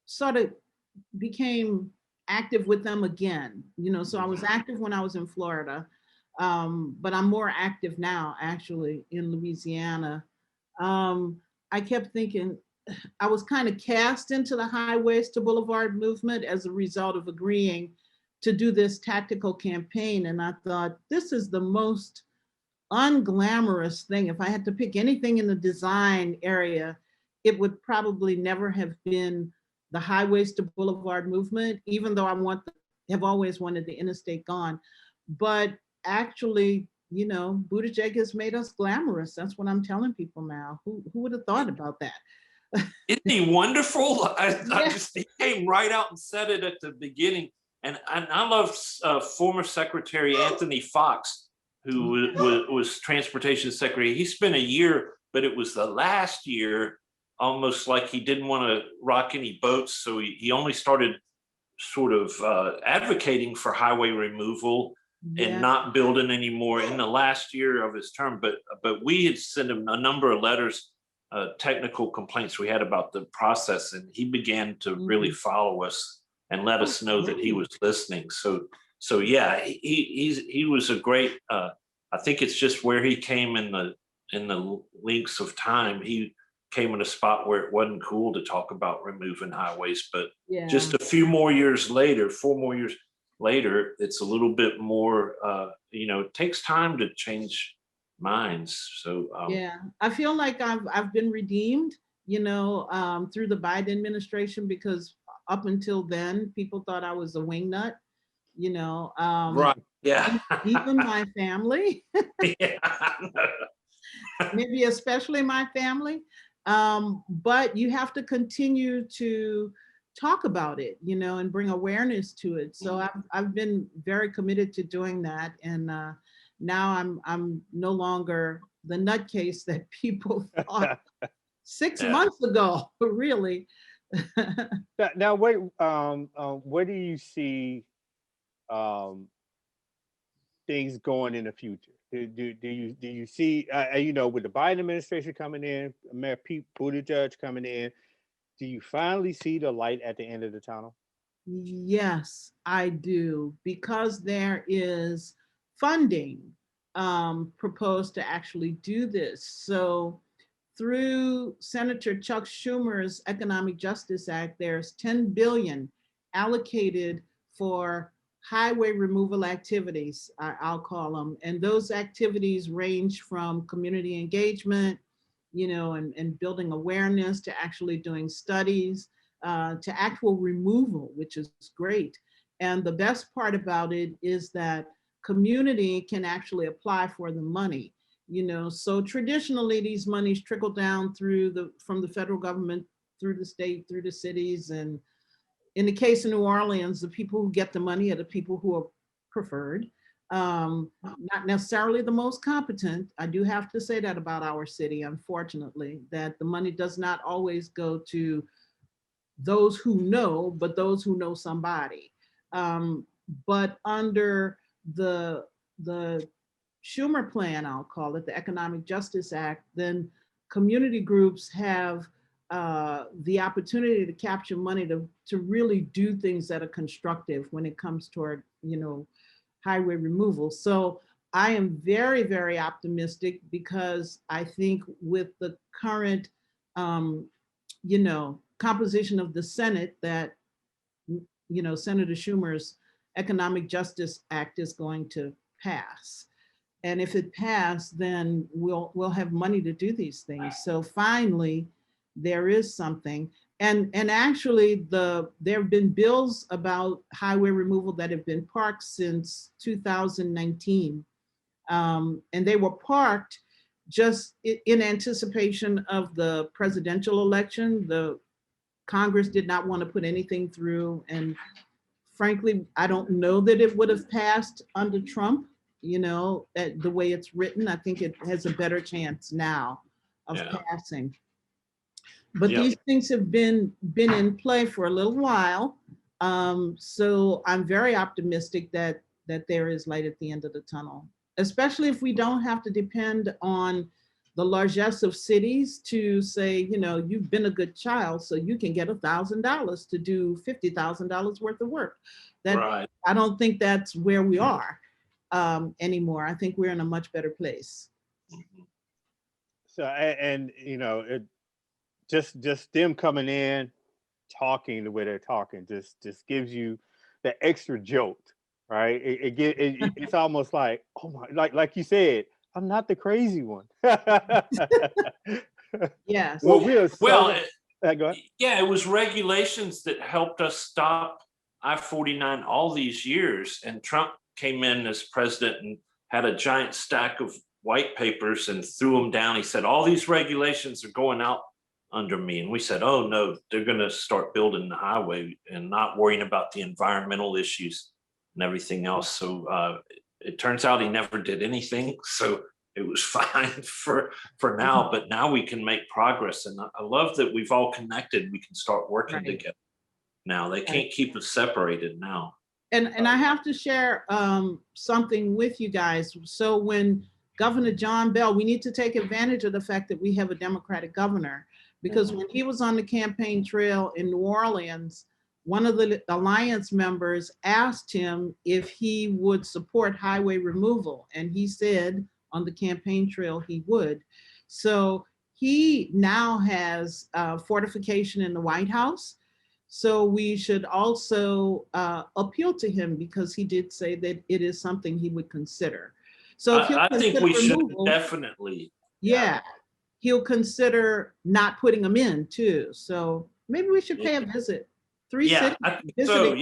sort of became active with them again, you know, so I was active when I was in Florida, but I'm more active now, actually, in Louisiana. I kept thinking, I was kind of cast into the Highways to Boulevard movement as a result of agreeing to do this tactical campaign. And I thought, this is the most unglamorous thing. If I had to pick anything in the design area, it would probably never have been the Highways to Boulevard movement, even though have always wanted the interstate gone. But actually, you know, Buttigieg has made us glamorous. That's what I'm telling people now. Who would have thought about that? Isn't he wonderful? He came right out and said it at the beginning. And I love former Secretary Anthony Fox, who was Transportation Secretary. He spent a year, but it was the last year, almost like he didn't want to rock any boats. So he only started sort of advocating for highway removal and not building anymore in the last year of his term. But we had sent him a number of letters, technical complaints we had about the process, and he began to really follow us and let us know that he was listening. So yeah, he was a great. I think it's just where he came in the links of time. He came in a spot where it wasn't cool to talk about removing highways, but just a few more years later, 4 more years later, it's a little bit more. You know, it takes time to change minds. So I feel like I've been redeemed, you know, through the Biden administration, because up until then, people thought I was a wingnut, you know. Right. Yeah. Even my family. Maybe especially my family. But you have to continue to talk about it, you know, and bring awareness to it. So I've been very committed to doing that. And Now I'm no longer the nutcase that people thought 6 months ago, really. Now, where do you see things going in the future? Do you see, with the Biden administration coming in, Mayor Pete Buttigieg coming in, do you finally see the light at the end of the tunnel? Yes, I do, because there is funding proposed to actually do this. So through Senator Chuck Schumer's Economic Justice Act, there's 10 billion allocated for highway removal activities, I'll call them. And those activities range from community engagement, and building awareness, to actually doing studies, to actual removal, which is great. And the best part about it is that community can actually apply for the money. So traditionally these monies trickle down from the federal government through the state, through the cities. And in the case of New Orleans, the people who get the money are the people who are preferred. Not necessarily the most competent. I do have to say that about our city, unfortunately, that the money does not always go to those who know, but those who know somebody. But under the Schumer plan, I'll call it, the Economic Justice Act, then community groups have the opportunity to capture money to really do things that are constructive when it comes toward, highway removal. So I am very, very optimistic, because I think with the current, composition of the Senate, that, Senator Schumer's Economic Justice Act is going to pass. And if it passed, then we'll have money to do these things. So finally, there is something. And actually, there have been bills about highway removal that have been parked since 2019. And they were parked just in anticipation of the presidential election. The Congress did not want to put anything through. And frankly, I don't know that it would have passed under Trump, the way it's written. I think it has a better chance now of passing. But these things have been in play for a little while. So I'm very optimistic that there is light at the end of the tunnel, especially if we don't have to depend on the largesse of cities to say, you've been a good child, so you can get $1,000 to do $50,000 worth of work. Right. I don't think that's where we are anymore. I think we're in a much better place. So, and just them coming in, talking the way they're talking, just gives you the extra jolt, right? It's almost like, oh my, like you said, I'm not the crazy one. Yes. Well, go ahead. Yeah, it was regulations that helped us stop I-49 all these years. And Trump came in as president and had a giant stack of white papers and threw them down. He said, all these regulations are going out under me. And we said, oh no, they're going to start building the highway and not worrying about the environmental issues and everything else. So it turns out he never did anything. So it was fine for now, but now we can make progress. And I love that we've all connected. We can start working together now. They can't keep us separated now. And I have to share something with you guys. So when Governor John Bell, we need to take advantage of the fact that we have a Democratic governor, because when he was on the campaign trail in New Orleans, one of the alliance members asked him if he would support highway removal. And he said on the campaign trail he would. So he now has fortification in the White House. So we should also appeal to him, because he did say that it is something he would consider. So if I think we should definitely. Yeah, he'll consider not putting them in too. So maybe we should pay a visit. Three cities. So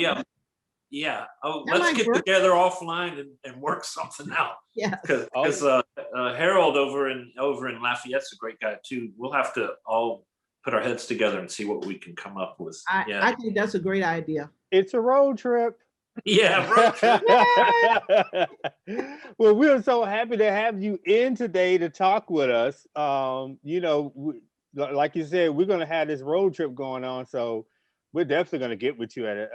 yeah. Oh, let's get together offline and work something out. Yeah. Because Harold over in Lafayette's a great guy too. We'll have to all put our heads together and see what we can come up with. I think that's a great idea. It's a road trip. Yeah, road trip. Well, we're so happy to have you in today to talk with us. Like you said, we're going to have this road trip going on, so we're definitely going to get with you at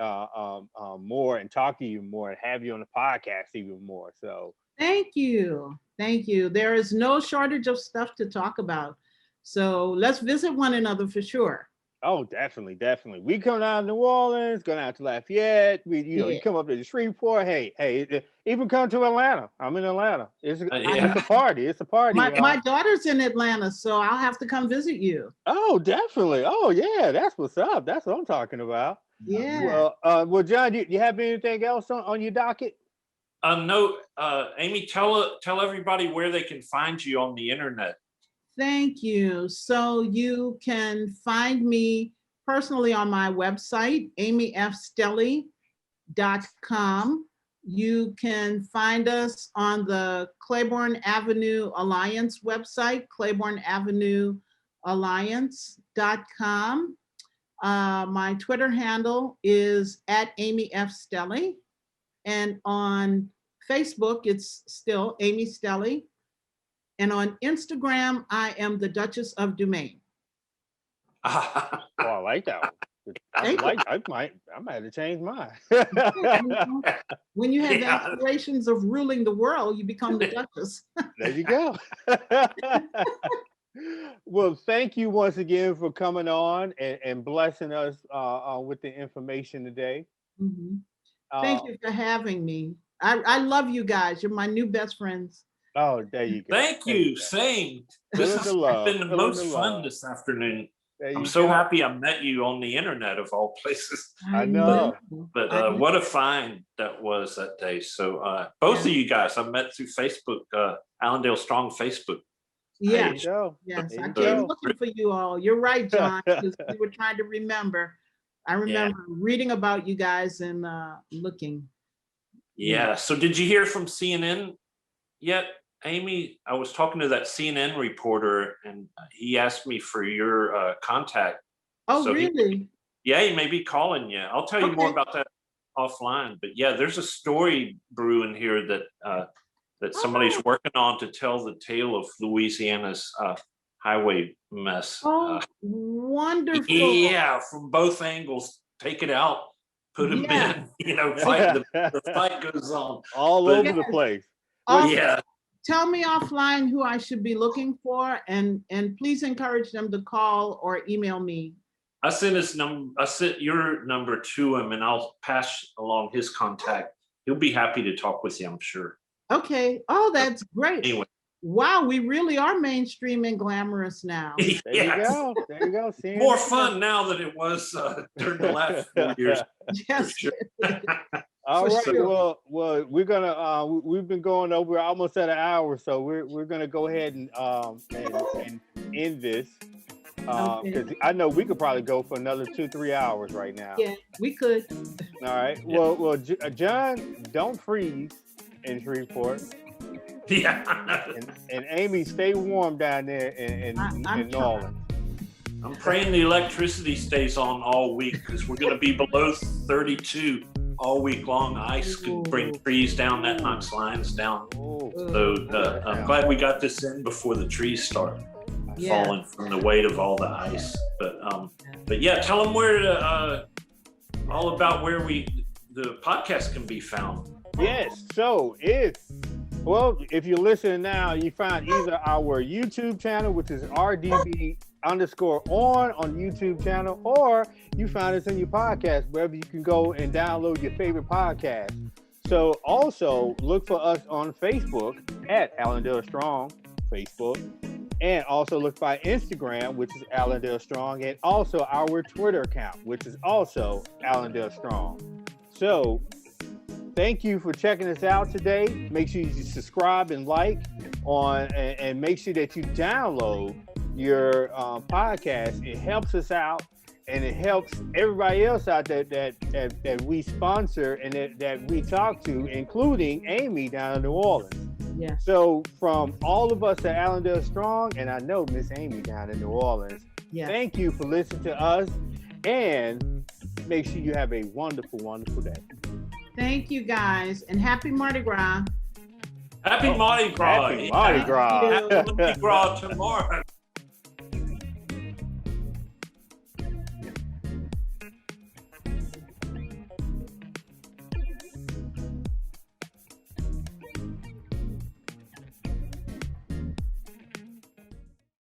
more and talk to you more and have you on the podcast even more. So Thank you. Thank you. There is no shortage of stuff to talk about. So let's visit one another for sure. oh, definitely. We come down to New Orleans, go down to Lafayette. Yeah. You come up to Shreveport. Hey, even come to Atlanta. I'm in Atlanta. It's Yeah. a party. It's a party. My daughter's in Atlanta, so I'll have to come visit you. Oh, definitely. Oh, yeah. That's what's up. That's what I'm talking about. Yeah. Well, John, you have anything else on your docket? No, Amy, tell everybody where they can find you on the internet. Thank you. So you can find me personally on my website, amyfstelly.com. You can find us on the Claiborne Avenue Alliance website, claiborneavenuealliance.com. My Twitter handle is @AmyFStelly. And on Facebook, it's still Amy Stelly. And on Instagram, I am the Duchess of Dumaine. Oh, I like that one. I might have to change mine. When you have Yeah. aspirations of ruling the world, you become the Duchess. There you go. Well, thank you once again for coming on and blessing us with the information today. Mhm. Thank you for having me. I love you guys. You're my new best friends. Oh, there you go. Thank you. Same. This has been the most fun this afternoon. I'm so happy I met you on the internet of all places. I know. But what a find that was that day. So both of you guys I met through Facebook, Allendale Strong Facebook. Yeah. There you go. Yes, There I you came go. looking for you all. You're right, John, because we were trying to remember. I remember reading about you guys and looking. Yeah. So did you hear from CNN yet, Amy? I was talking to that CNN reporter and he asked me for your contact. Oh, So really? He may be calling you. I'll tell you more about that offline. But yeah, there's a story brewing here that somebody's working on to tell the tale of Louisiana's highway mess. Oh, wonderful. Yeah, from both angles. Take it out, put them in. The fight goes on. All over the place. Yeah. Tell me offline who I should be looking for, and please encourage them to call or email me. I sent your number to him, and I'll pass along his contact. He'll be happy to talk with you, I'm sure. Okay. Oh, that's great. Anyway. Wow, we really are mainstream and glamorous now. There you go. There you go. More fun now than it was during the last 4 years. Yes. Sure. All For right. sure. Well, we're gonna we've been going over almost at an hour, so we're gonna go ahead and end this because I know we could probably go for another 2-3 hours right now. Yeah, we could. All right. Well, John, don't freeze in Shreveport. Yeah. And Amy, stay warm down there in New Orleans. I'm praying the electricity stays on all week because we're going to be below 32 all week long. Ice can bring trees down. That knocks lines down. So I'm glad we got this in before the trees start falling from the weight of all the ice. But yeah, tell them where all about where the podcast can be found. Yes. So if you're listening now, you find either our YouTube channel, which is RDB_on YouTube channel, or you find us in your podcast, wherever you can go and download your favorite podcast. So also look for us on Facebook at Allendale Strong Facebook, and also look by Instagram, which is Allendale Strong, and also our Twitter account, which is also Allendale Strong. So thank you for checking us out today. Make sure you subscribe and like and make sure that you download your podcast. It helps us out, and it helps everybody else out that we sponsor and that we talk to, including Amy down in New Orleans. Yeah. So from all of us at Allendale Strong, and I know Miss Amy down in New Orleans, thank you for listening to us, and make sure you have a wonderful, wonderful day. Thank you guys, and happy Mardi Gras. Happy Mardi Gras. Happy Mardi Gras. Happy Mardi Gras tomorrow.